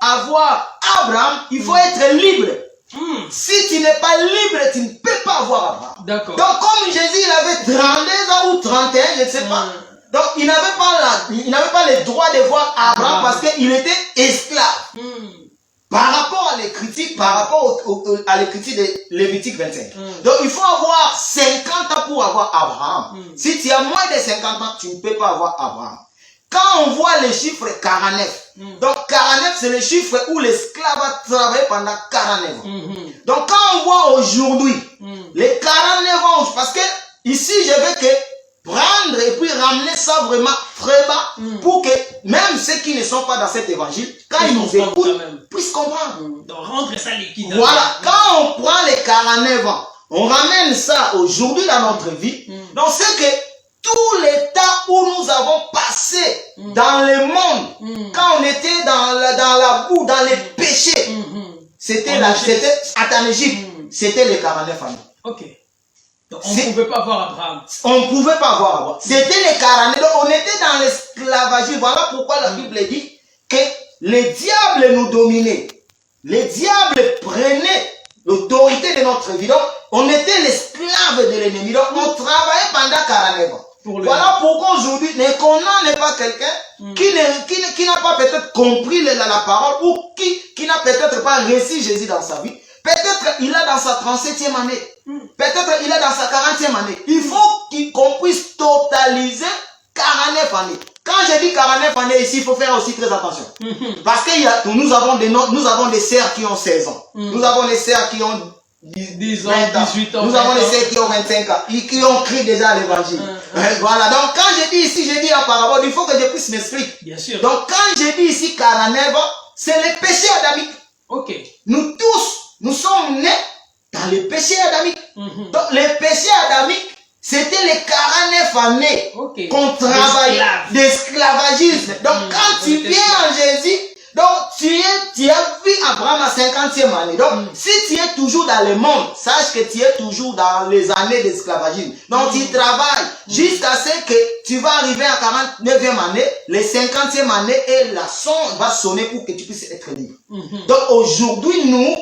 avoir Abraham, il faut être libre. Si tu n'es pas libre, tu ne peux pas avoir Abraham. D'accord. Donc, comme Jésus, il avait 32 ans ou 31, je ne sais pas. Donc, il n'avait pas le droit de voir Abraham parce qu'il était esclave. Par rapport à l'écriture, à l'écriture de Lévitique 25. Donc, il faut avoir 50 ans pour avoir Abraham. Si tu as moins de 50 ans, tu ne peux pas avoir Abraham. Quand on voit le chiffre 49, donc 49 c'est le chiffre où l'esclave a travaillé pendant 49 ans. Donc quand on voit aujourd'hui les 49 ans, parce que ici je veux que prendre et puis ramener ça vraiment très bas pour que même ceux qui ne sont pas dans cet évangile, quand ils nous écoutent, puissent comprendre. Donc rendre ça liquide. Voilà, quand on prend les 49 ans, on ramène ça aujourd'hui dans notre vie, donc c'est que tous les temps où nous avons passé dans le monde, quand on était dans la boue, dans les péchés, c'était en Égypte, c'était les 49 années. Ok. Donc on ne pouvait pas voir Abraham. On ne pouvait pas voir Abraham. C'était les 49. Donc on était dans l'esclavage. Voilà pourquoi la Bible dit que les diables nous dominaient. Les diables prenaient l'autorité de notre vie. Donc on était l'esclave de l'ennemi. Donc, on travaillait pendant 49 ans. Voilà pourquoi aujourd'hui, ne condamne pas quelqu'un qui n'a pas peut-être compris la parole ou qui n'a peut-être pas reçu Jésus dans sa vie. Peut-être il est dans sa 37e année. Peut-être il est dans sa 40e année. Il faut qu'on puisse totaliser 49 années. Quand je dis 49 années ici, il faut faire aussi très attention. Parce que nous avons des sœurs qui ont 16 ans. Nous avons des sœurs qui ont 10 ans, 18 ans. Nous avons des sœurs qui ont 25 ans, qui ont crié déjà l'évangile. Voilà, donc quand je dis ici, je dis en parabole, il faut que je puisse m'expliquer. Bien sûr. Donc quand je dis ici 49 ans, c'est le péché adamique. Ok. Nous tous, nous sommes nés dans le péché adamique. Donc le péché adamique, c'était les 49 années qu'on travaille d'esclavagisme. Donc quand tu viens en Jésus, donc tu as vu Abraham à 50e année. Donc si tu es toujours dans le monde, sache que tu es toujours dans les années d'esclavagisme. Donc tu travailles jusqu'à ce que tu vas arriver à 49e année, les 50e année et la sonde va sonner pour que tu puisses être libre. Donc aujourd'hui, nous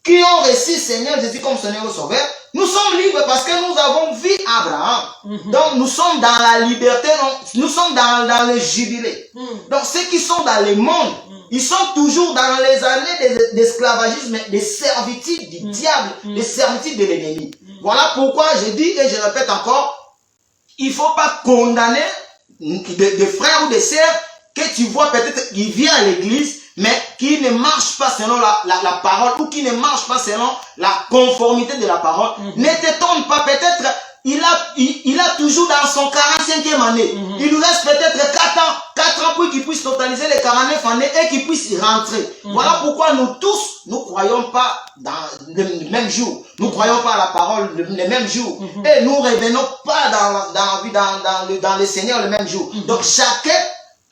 qui ont reçu Seigneur Jésus comme Seigneur et Sauveur, nous sommes libres parce que nous avons vu Abraham. Donc nous sommes dans la liberté, nous sommes dans le jubilé. Donc ceux qui sont dans le monde, ils sont toujours dans les années d'esclavagisme, de servitude du diable, de servitude de l'ennemi. Voilà pourquoi je dis et je répète encore, il ne faut pas condamner des frères ou des sœurs que tu vois peut-être qui vient à l'église, mais qui ne marche pas selon la parole ou qui ne marche pas selon la conformité de la parole. Ne t'étonne pas, peut-être il a toujours dans son 45e année. Il nous reste peut-être 4 ans pour qu'il puisse totaliser les 49 années et qu'il puisse y rentrer. Voilà pourquoi nous tous, nous ne croyons pas dans le même jour. Nous ne croyons pas à la parole le même jour. Et nous ne revenons pas dans le Seigneur le même jour. Donc chacun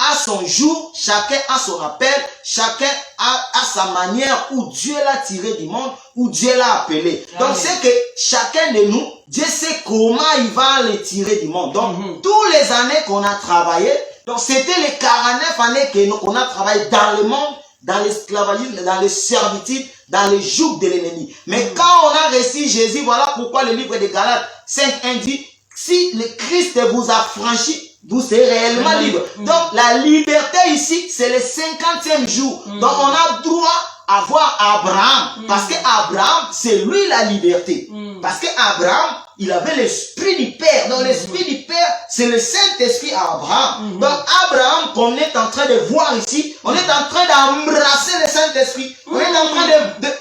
à son jour, chacun a son appel, chacun a sa manière où Dieu l'a tiré du monde, où Dieu l'a appelé. Donc c'est que chacun de nous, Dieu sait comment il va les tirer du monde. Donc tous les années qu'on a travaillé, donc c'était les 49 années qu'on a travaillé dans le monde, dans l'esclavagisme, dans les servitudes, dans le joug de l'ennemi. Mais quand on a reçu Jésus, voilà pourquoi le livre de Galates 5:1 dit, si le Christ vous a franchi, vous serez réellement libre. Donc la liberté ici, c'est le 50e jour. Donc on a droit à voir Abraham. Parce que Abraham, c'est lui la liberté. Parce que Abraham, il avait l'esprit du Père. Donc l'esprit du Père, c'est le Saint-Esprit à Abraham. Donc Abraham, qu'on est en train de voir ici, on est en train d'embrasser le Saint-Esprit. On est en train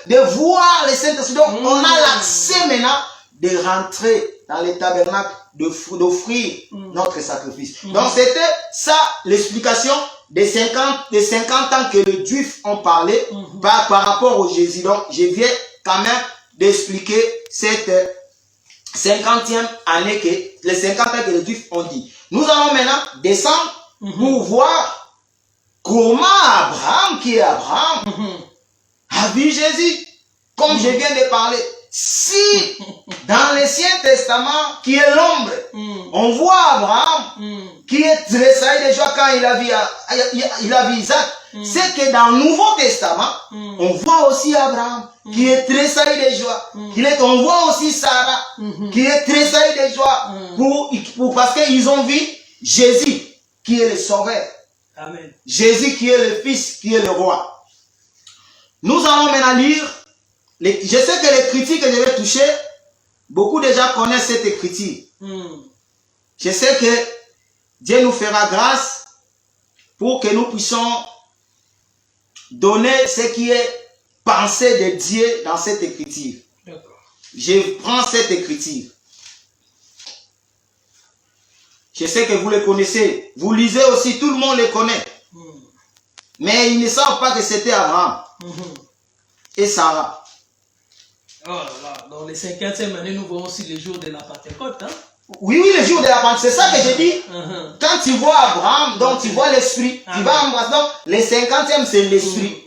de voir le Saint-Esprit. Donc on a l'accès maintenant de rentrer dans les tabernacles, d'offrir notre sacrifice. Donc c'était ça l'explication des 50 ans que les Juifs ont parlé par rapport au Jésus. Donc je viens quand même d'expliquer cette 50e année les 50 ans que les Juifs ont dit. Nous allons maintenant descendre pour voir comment Abraham, qui est Abraham, a vu Jésus. Comme je viens de parler. Si dans l'Ancien Testament, qui est l'ombre, on voit Abraham qui est tressailli de joie quand il a vu Isaac, c'est que dans le Nouveau Testament, on voit aussi Abraham qui est tressailli de joie. On voit aussi Sarah qui est tressailli de joie parce qu'ils ont vu Jésus qui est le Sauveur. Amen. Jésus qui est le Fils, qui est le Roi. Nous allons maintenant lire. Je sais que les critiques que je vais toucher, beaucoup déjà connaissent cette écriture. Je sais que Dieu nous fera grâce pour que nous puissions donner ce qui est pensé de Dieu dans cette écriture. Je prends cette écriture. Je sais que vous le connaissez. Vous lisez aussi, tout le monde le connaît. Mais ils ne savent pas que c'était Abraham et Sarah. Oh là là, dans les 50e années, nous voyons aussi les jours de la Pentecôte. Hein? Oui, le jour de la Pentecôte, c'est ça que je dis. Quand tu vois Abraham, donc tu vois l'esprit. Tu vas embrasser. Donc, les 50e, c'est l'esprit.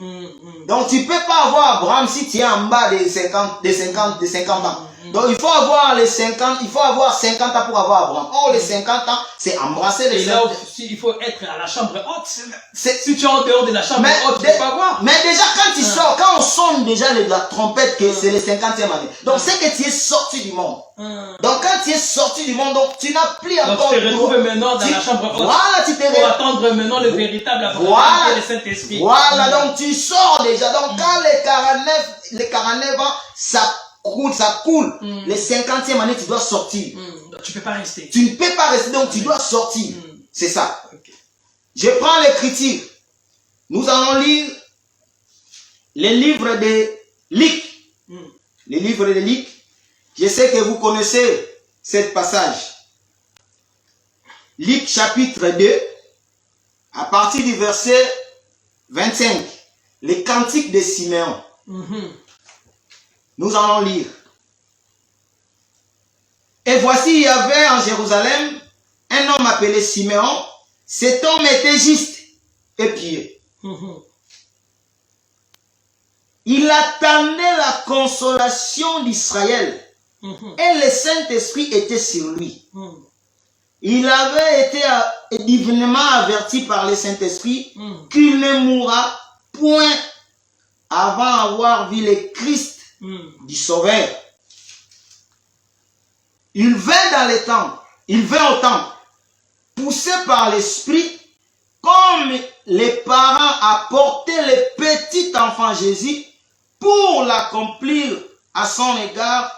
Donc, tu ne peux pas avoir Abraham si tu es en bas des 50 ans. Donc, il faut avoir 50 ans pour avoir Abraham. Or, les 50 ans, c'est embrasser les 50 ans. Il faut être à la chambre haute. Si tu es en dehors de la chambre haute, tu ne peux pas voir. Mais déjà, quand tu sors, quand on sonne déjà la trompette que c'est le 50e année. Donc c'est que tu es sorti du monde. Donc quand tu es sorti du monde, donc tu n'as plus encore... Donc tu te retrouves maintenant dans la chambre haute. Voilà, tu te pour attendre maintenant le véritable appareil voilà, du Saint-Esprit. Voilà, donc tu sors déjà. Donc quand les 49 ans, ça coule. Les 50e année, tu dois sortir. Donc, tu ne peux pas rester. Tu ne peux pas rester, donc tu dois sortir. C'est ça. Okay. Je prends l'écriture. Nous allons lire les livres de Luc. Les livres de Luc. Je sais que vous connaissez ce passage. Luc chapitre 2, à partir du verset 25. Les cantiques de Siméon. Nous allons lire. Et voici, il y avait en Jérusalem un homme appelé Siméon. Cet homme était juste et pieux. Il attendait la consolation d'Israël. Et le Saint-Esprit était sur lui. Il avait été divinement averti par le Saint-Esprit qu'il ne mourra point avant avoir vu le Christ du Sauveur. Il vint dans le temple. Il vint au temple, poussé par l'Esprit, comme les parents apportaient le petit enfant Jésus pour l'accomplir à son égard,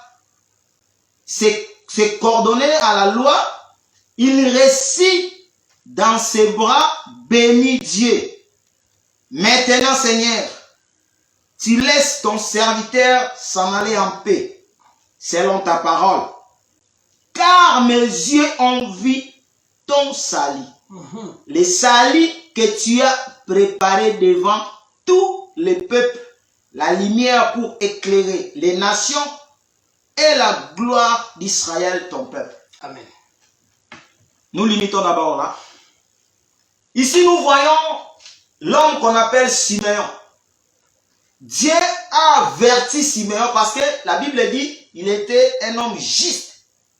c'est coordonné à la loi. Il récit dans ses bras, bénit Dieu. Maintenant, Seigneur, tu laisses ton serviteur s'en aller en paix, selon ta parole. Car mes yeux ont vu ton salut. Le salut que tu as préparé devant tous les peuples, la lumière pour éclairer les nations et la gloire d'Israël, ton peuple. Amen. Nous limitons d'abord là. Ici, nous voyons l'homme qu'on appelle Siméon. Dieu a averti Siméon parce que la Bible dit il était un homme juste,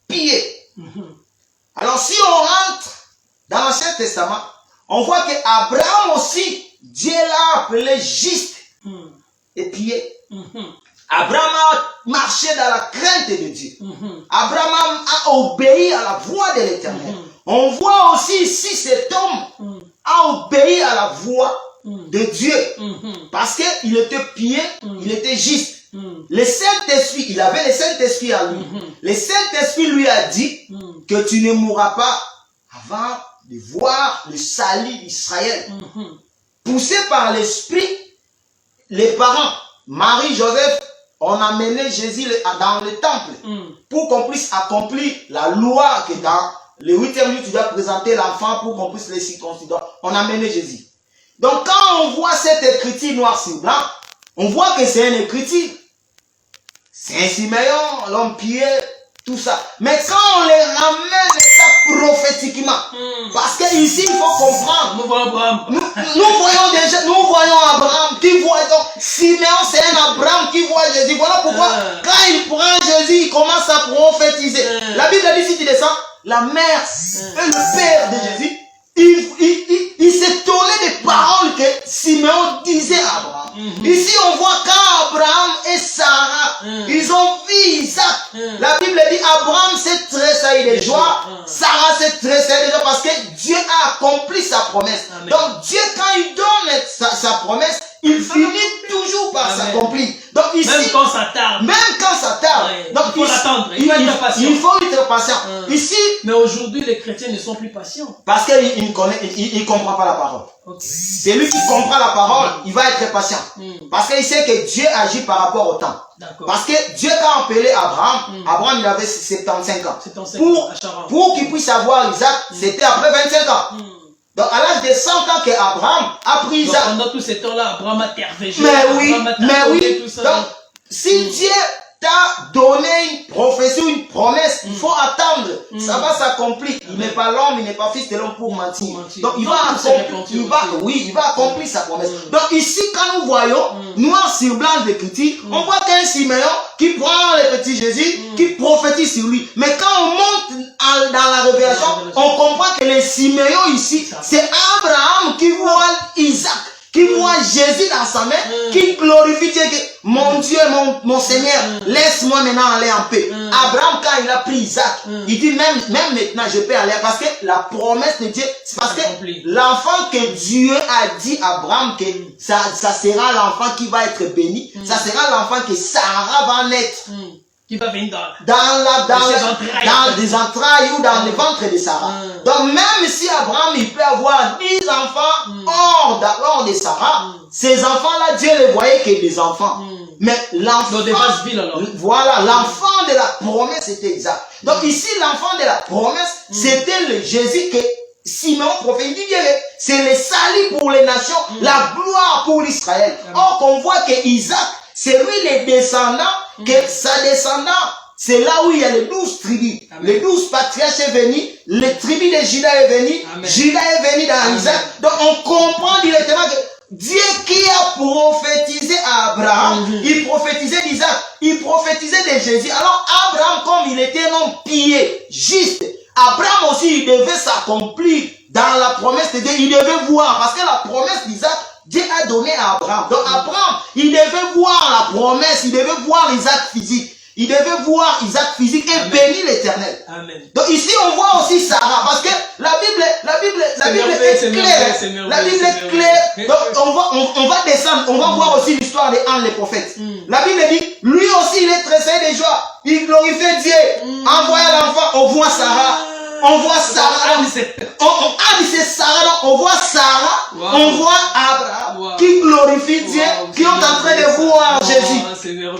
pieux. Alors, si on rentre dans l'Ancien Testament, on voit qu'Abraham aussi, Dieu l'a appelé juste et pieux. Abraham a marché dans la crainte de Dieu. Abraham a obéi à la voix de l'Éternel. On voit aussi ici cet homme a obéi à la voix de Dieu. Parce qu'il était pieux, il était juste. Le Saint-Esprit, il avait le Saint-Esprit à lui. Le Saint-Esprit lui a dit que tu ne mourras pas avant de voir le salut d'Israël. Poussé par l'Esprit, les parents, Marie, Joseph, ont amené Jésus dans le temple pour qu'on puisse accomplir la loi que dans le 8e jour, tu dois présenter l'enfant pour qu'on puisse le circoncider. On a amené Jésus. Donc quand on voit cette écriture noir sur blanc, on voit que c'est une écriture. C'est un Siméon, l'homme pieux, tout ça. Mais quand on les ramène ça prophétiquement, parce qu'ici il faut comprendre. Nous voyons Abraham. Nous voyons Abraham qui voit donc Siméon, c'est un Abraham qui voit Jésus. Voilà pourquoi quand il prend Jésus, il commence à prophétiser. La Bible dit si tu descends, la mère et le père de Jésus, il s'étonnait des paroles que Siméon disait à Abraham. Ici, on voit quand Abraham et Sarah, ils ont vu Isaac. La Bible dit Abraham s'est tressailli de joie, Sarah s'est tressaillie de joie parce que Dieu a accompli sa promesse. Amen. Donc Dieu, quand il donne sa promesse, il finit toujours par s'accomplir. Donc ici, même quand ça tarde. Donc, il faut l'attendre. Il faut être patient. Il faut être patient. Ici, mais aujourd'hui, les chrétiens ne sont plus patients. Parce qu'il ne comprend pas la parole. Okay. C'est lui qui comprend la parole, il va être patient. Parce qu'il sait que Dieu agit par rapport au temps. Parce que Dieu, quand a appelé Abraham, Abraham il avait 75 ans. Pour qu'il puisse avoir Isaac, c'était après 25 ans. Donc à l'âge de 100 ans qu'Abraham a pris Isaac. Pendant tout ce temps-là, Abraham a tervégé. Mais oui. Tout ça. Donc, si Dieu t'a donné une prophétie, une promesse, il faut attendre. Ça va s'accomplir. Il n'est pas l'homme, il n'est pas fils de l'homme pour mentir. Donc il va accomplir sa promesse. Donc ici, quand nous voyons noir sur blanc d'écriture, on voit qu'un Siméon qui prend le petit Jésus, qui prophétise sur lui. Mais quand on monte dans la révélation, on comprend que le Siméon ici, c'est Abraham qui voit Isaac. qui voit Jésus dans sa main, qui glorifie Dieu, que mon Dieu, mon Seigneur, laisse-moi maintenant aller en paix. Abraham, quand il a pris Isaac, il dit même maintenant je peux aller, parce que la promesse de Dieu, c'est parce que l'enfant que Dieu a dit à Abraham que ça sera l'enfant qui va être béni, ça sera l'enfant que Sarah va naître. Qui va venir dans les entrailles ou dans le ventre de Sarah. Donc même si Abraham il peut avoir 10 enfants hors de Sarah, ces enfants-là, Dieu les voyait que des enfants. Mais l'enfant, voilà, l'enfant de la promesse c'était Isaac. Donc ici, l'enfant de la promesse, c'était le Jésus que Simeon prophétise. C'est le salut pour les nations, la gloire pour l'Israël. Or, qu'on voit que Isaac, c'est lui le descendant, que sa descendant, c'est là où il y a les 12 tribus. Amen. Les 12 patriarches sont venus, les tribus de Juda est venu, Juda est venu dans Isaac. Donc on comprend directement que Dieu qui a prophétisé à Abraham, il prophétisait d'Isaac, il prophétisait de Jésus. Alors Abraham, comme il était un homme pieux, juste, Abraham aussi, il devait s'accomplir dans la promesse de Dieu. Il devait voir, parce que la promesse d'Isaac, Dieu a donné à Abraham. Donc Abraham, il devait voir la promesse, il devait voir Isaac physique. Il devait voir Isaac physique et bénir l'Éternel. Donc ici on voit aussi Sarah, parce que la Bible est claire. La Bible est claire. Donc on va descendre, on va voir aussi l'histoire de Anne le prophète. La Bible dit, lui aussi il est tressaillé de joie. Il glorifiait Dieu. En voyant l'enfant, on voit Sarah. On voit Sarah, c'est Sarah, donc on voit Sarah, on voit Abraham qui glorifie Dieu, qui est en train de voir Jésus.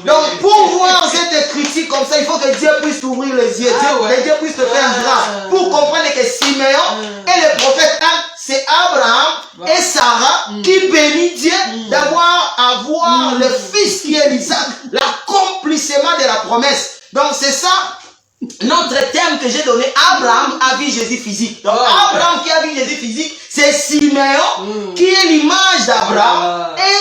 Donc pour voir cette critique comme ça, il faut que Dieu puisse ouvrir les yeux, que Dieu puisse te faire grâce, pour comprendre que Simeon et le prophète Anne, c'est Abraham et Sarah qui bénit Dieu d'avoir le fils qui est Isaac, l'accomplissement de la promesse. Donc c'est ça. Notre terme que j'ai donné, Abraham a vu Jésus physique. Donc Abraham qui a vu Jésus physique, c'est Simeon qui est l'image d'Abraham et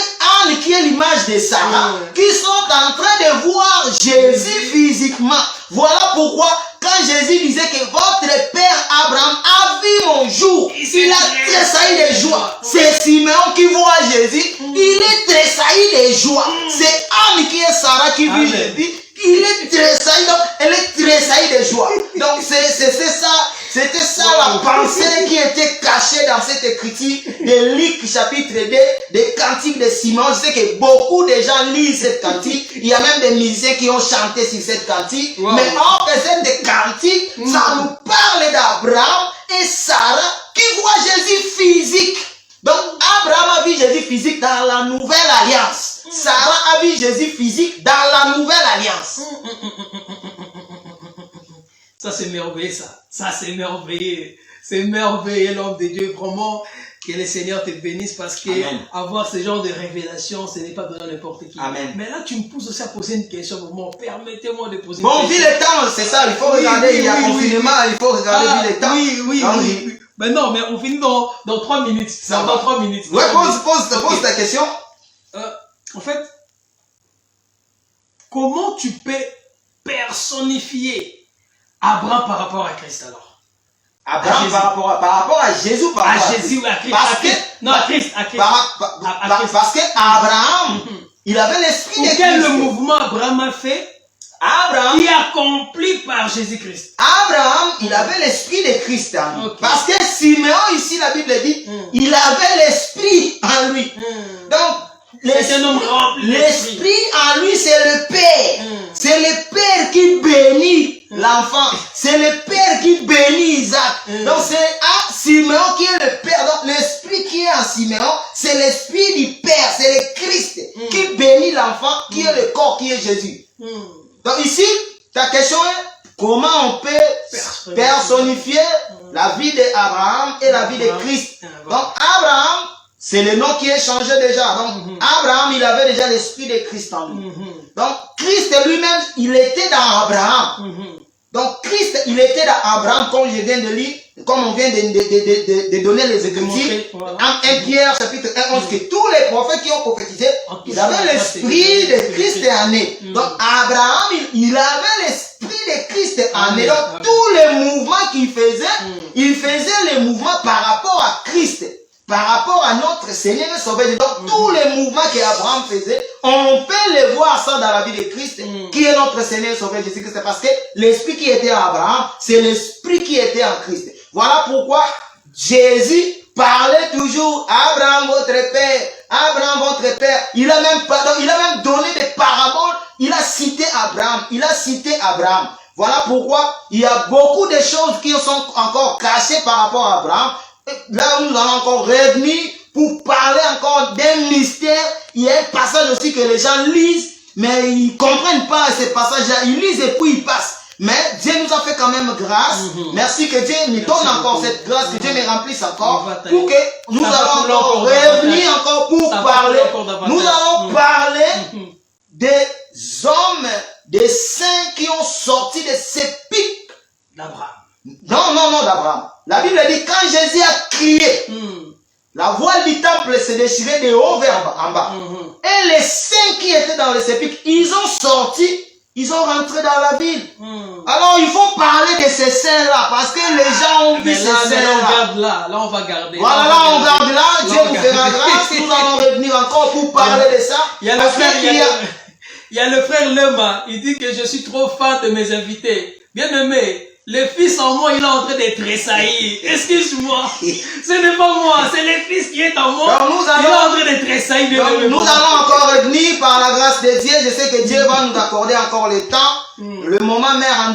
Anne qui est l'image de Sarah, qui sont en train de voir Jésus physiquement. Voilà pourquoi quand Jésus disait que votre père Abraham a vu mon jour, il a tressailli de joie. C'est Simeon qui voit Jésus, il est tressailli de joie. C'est Anne qui est Sarah qui vit Jésus. Il est tressailli, donc elle est tressaillie de joie. Donc c'était ça la pensée qui était cachée dans cette écriture de Luc chapitre 2, des cantiques de Simon. Je sais que beaucoup de gens lisent cette cantique. Il y a même des musiciens qui ont chanté sur cette cantique. Mais en fait, cette cantique, ça nous parle d'Abraham et Sarah qui voient Jésus physique. Donc Abraham a vu Jésus physique dans la nouvelle alliance. Sarah a vu Jésus physique dans la nouvelle alliance. Ça c'est merveilleux ça. Ça c'est merveilleux. C'est merveilleux l'homme de Dieu. Vraiment que le Seigneur te bénisse parce que avoir ce genre de révélation, ce n'est pas donné à n'importe qui. Amen. Mais là tu me pousses aussi à poser une question. Vraiment, permettez-moi de poser une question. Bon, vu le temps, c'est ça. Il faut regarder. Il y a confinement. Il faut regarder vu le temps. Oui. Mais non, mais on finit dans 3 minutes. Ça dans 3 minutes. Ouais, pose ta question. En fait, comment tu peux personnifier Abraham par rapport à Christ alors? Abraham par rapport à Jésus, à Jésus ou à Christ? À Christ. Parce que Abraham, il avait l'esprit de Christ. Quel le mouvement Abraham a fait? Abraham, qui est accompli par Jésus-Christ. Abraham, il avait l'esprit de Christ en lui. Parce que Simeon, ici, la Bible dit, il avait l'esprit en lui. Donc, l'esprit en lui, c'est le Père. C'est le Père qui bénit l'enfant. C'est le Père qui bénit Isaac. Donc, c'est à Simeon qui est le Père. Donc, l'esprit qui est en Simeon, c'est l'esprit du Père. C'est le Christ qui bénit l'enfant, qui est le corps, qui est Jésus. Donc ici, ta question est comment on peut personnifier la vie d'Abraham et la vie de Christ. Donc Abraham, c'est le nom qui est changé déjà. Donc Abraham, il avait déjà l'esprit de Christ en lui. Donc Christ lui-même, il était dans Abraham. Donc Christ, il était dans Abraham, comme je viens de lire, comme on vient de donner les Écritures. En 1 Pierre chapitre 1, 11, que tous les prophètes qui ont prophétisé, ils avaient l'esprit de Christ en eux. Donc Abraham, il avait l'esprit de Christ en eux. Donc tous les mouvements qu'il faisait, il faisait les mouvements par rapport à Christ. par rapport à notre Seigneur et Sauveur. Donc, tous les mouvements qu'Abraham faisait, on peut les voir ça dans la vie de Christ, qui est notre Seigneur et Sauveur Jésus-Christ. C'est parce que l'esprit qui était à Abraham, c'est l'esprit qui était en Christ. Voilà pourquoi Jésus parlait toujours Abraham votre père, Abraham votre père. Il a même donné des paraboles. Il a cité Abraham. Voilà pourquoi il y a beaucoup de choses qui sont encore cachées par rapport à Abraham. Là, nous allons encore revenir pour parler encore d'un mystère. Il y a un passage aussi que les gens lisent, mais ils ne comprennent pas ce passage-là. Ils lisent et puis ils passent. Mais Dieu nous a fait quand même grâce. Merci que Dieu nous donne encore cette grâce, que Dieu me remplisse encore, pour que nous allons encore revenir encore pour parler. Nous allons parler des hommes, des saints qui ont sorti de ces pics d'Abraham. Non, d'Abraham. La Bible dit, quand Jésus a crié, la voile du temple s'est déchirée de haut vers en bas. Et les saints qui étaient dans les sépulcres, ils ont sorti, ils ont rentré dans la ville. Alors il faut parler de ces saints-là, parce que les gens ont vu ces saints-là. Là, on va garder. Voilà, là, on garde là, Dieu nous fera grâce, nous allons revenir encore pour parler de ça. Il y a le frère Lema, il dit que je suis trop fan de mes invités. Bien aimé, le fils en moi, il est en train de tressaillir. Excuse-moi. Ce n'est pas moi, c'est le fils qui est en moi. Donc, il est en train de tressaillir. Nous allons encore revenir par la grâce de Dieu. Je sais que Dieu va nous accorder encore le temps. Le moment même en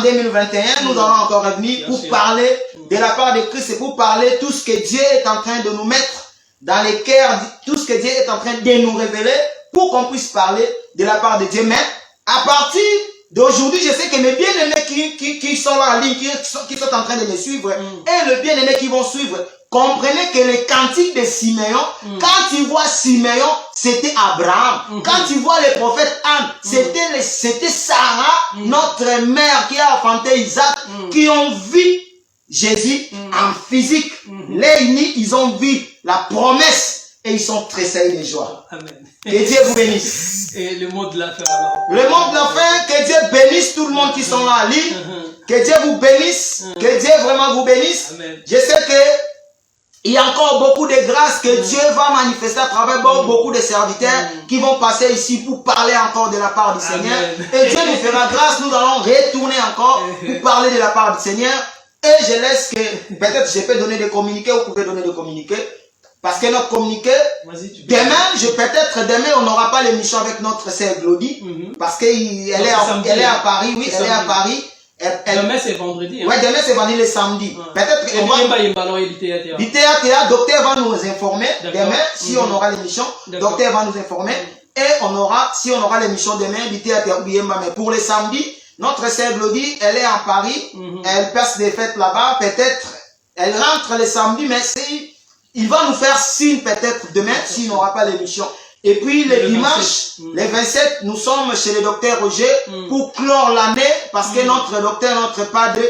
2021, nous allons encore revenir pour parler de la part de Christ et pour parler tout ce que Dieu est en train de nous mettre dans les cœurs, tout ce que Dieu est en train de nous révéler pour qu'on puisse parler de la part de Dieu. Mais à partir d'aujourd'hui, je sais que mes bien-aimés qui sont là en ligne, qui sont en train de me suivre, et les bien-aimés qui vont suivre, comprenez que le cantique de Siméon, quand tu vois Siméon, c'était Abraham. Quand tu vois le prophète Anne, c'était Sarah, notre mère qui a enfanté Isaac, qui ont vu Jésus en physique. Les unis, ils ont vu la promesse et ils sont tressaillis de joie. Amen. Que Dieu vous bénisse. Et le mot de la fin alors. Le mot de la fin, que Dieu bénisse tout le monde qui sont là en ligne. Que Dieu vous bénisse. Que Dieu vraiment vous bénisse. Amen. Je sais que il y a encore beaucoup de grâces que Dieu va manifester à travers beaucoup de serviteurs qui vont passer ici pour parler encore de la part du Seigneur. Et Dieu nous fera grâce. Nous allons retourner encore pour parler de la part du Seigneur. Et je laisse que, peut-être je peux donner des communiqués, vous pouvez donner des communiqués. Parce que notre communiqué, demain, on n'aura pas l'émission avec notre sœur Glody, parce qu'elle est à Paris, oui, elle est à Paris. Demain c'est vendredi. Oui, demain c'est vendredi, le samedi. Peut-être qu'on va... Le docteur va nous informer, demain, si on aura l'émission, le docteur va nous informer, et si on aura l'émission demain, mais pour le samedi, notre sœur Glody, elle est à Paris, elle passe des fêtes là-bas, peut-être, elle rentre le samedi, mais il va nous faire signe peut-être demain s'il n'aura pas l'émission. Et puis le dimanche, le 27, nous sommes chez le docteur Roger pour clore l'année parce que notre docteur, notre padre,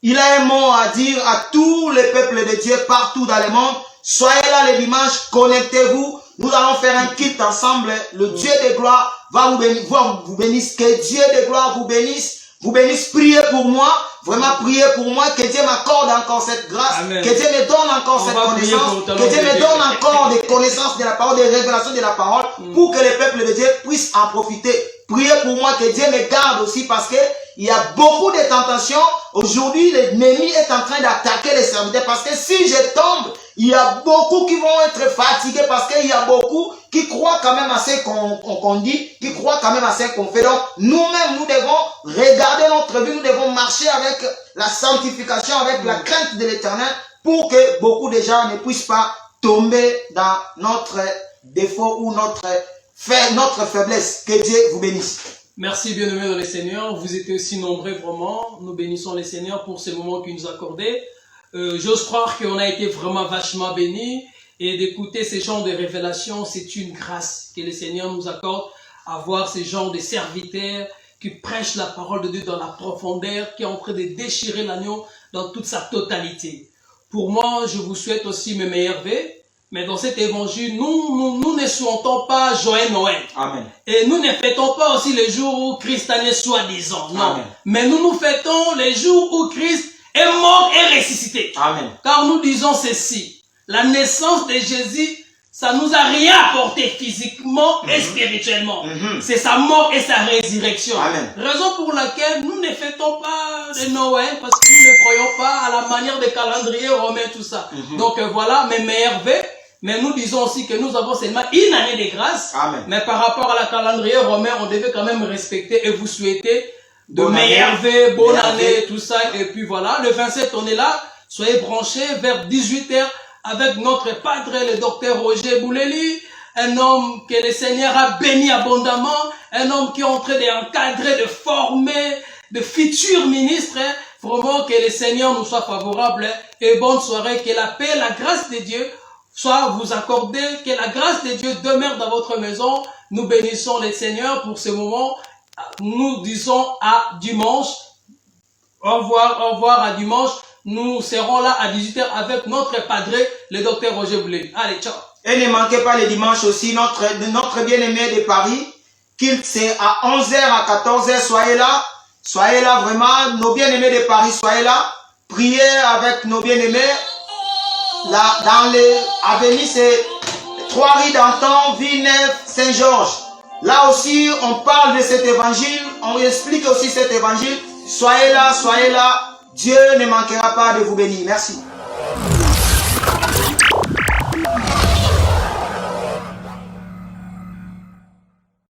il a un mot à dire à tous les peuples de Dieu partout dans le monde. Soyez là le dimanche, connectez-vous. Nous allons faire un kit ensemble. Le Dieu de gloire va vous bénisse. Que Dieu de gloire vous bénisse. Vous bénisse, priez pour moi, vraiment priez pour moi, que Dieu m'accorde encore cette grâce, Amen. Que Dieu me donne encore cette connaissance, que Dieu me donne encore des connaissances de la parole, des révélations de la parole, pour que les peuples de Dieu puissent en profiter. Priez pour moi, que Dieu me garde aussi, parce que il y a beaucoup de tentations. Aujourd'hui, l'ennemi est en train d'attaquer les serviteurs, parce que si je tombe, il y a beaucoup qui vont être fatigués, parce qu'il y a beaucoup qui croient quand même à ce qu'on dit, qui croient quand même à ce qu'on fait. Donc, nous-mêmes, nous devons regarder notre vie, nous devons marcher avec la sanctification, avec la crainte de l'Éternel, pour que beaucoup de gens ne puissent pas tomber dans notre défaut ou notre faiblesse. Que Dieu vous bénisse. Merci bien-aimés dans le Seigneur. Vous étiez aussi nombreux vraiment. Nous bénissons le Seigneur pour ce moment qu'il nous a accordé. J'ose croire qu'on a été vraiment vachement bénis. Et d'écouter ces genres de révélations, c'est une grâce que le Seigneur nous accorde à voir ces genres de serviteurs qui prêchent la parole de Dieu dans la profondeur, qui est en train de déchirer l'agneau dans toute sa totalité. Pour moi, je vous souhaite aussi mes meilleurs vœux. Mais dans cet évangile, nous ne souhaitons pas Joël Noël. Amen. Et nous ne fêtons pas aussi les jours où Christ est né soi-disant. Non. Amen. Mais nous fêtons les jours où Christ est mort et ressuscité. Amen. Car nous disons ceci. La naissance de Jésus, ça nous a rien apporté physiquement et spirituellement. C'est sa mort et sa résurrection. Amen. Raison pour laquelle nous ne fêtons pas de Noël parce que nous ne croyons pas à la manière des calendriers romains, tout ça. Donc voilà, mes meilleurs vœux. Mais nous disons aussi que nous avons seulement une année de grâce. Amen. Mais par rapport à la calendrier romain, on devait quand même respecter et vous souhaiter de Bonne meilleurs année. vœux, bonne Meilleure année, vœux. tout ça. Et puis voilà, le 27, on est là. Soyez branchés vers 18h avec notre padre, le docteur Roger Bouleli, un homme que le Seigneur a béni abondamment, un homme qui est en train d'encadrer, de former, de futurs ministres. Vraiment que le Seigneur nous soit favorable. Et bonne soirée, que la paix, la grâce de Dieu soit vous accordée, que la grâce de Dieu demeure dans votre maison. Nous bénissons le Seigneur pour ce moment. Nous disons à dimanche. Au revoir à dimanche. Nous serons là à 18h avec notre padre, le docteur Roger Bouleli. Allez, ciao. Et ne manquez pas le dimanche aussi notre bien-aimé de Paris, qu'il c'est à 11h, à 14h, soyez là. Soyez là vraiment, nos bien-aimés de Paris, soyez là. Priez avec nos bien-aimés. Là, dans les avenues, c'est 3 rues d'Anton, Villeneuve, Saint-Georges. Là aussi, on parle de cet évangile, on explique aussi cet évangile. Soyez là, Dieu ne manquera pas de vous bénir. Merci.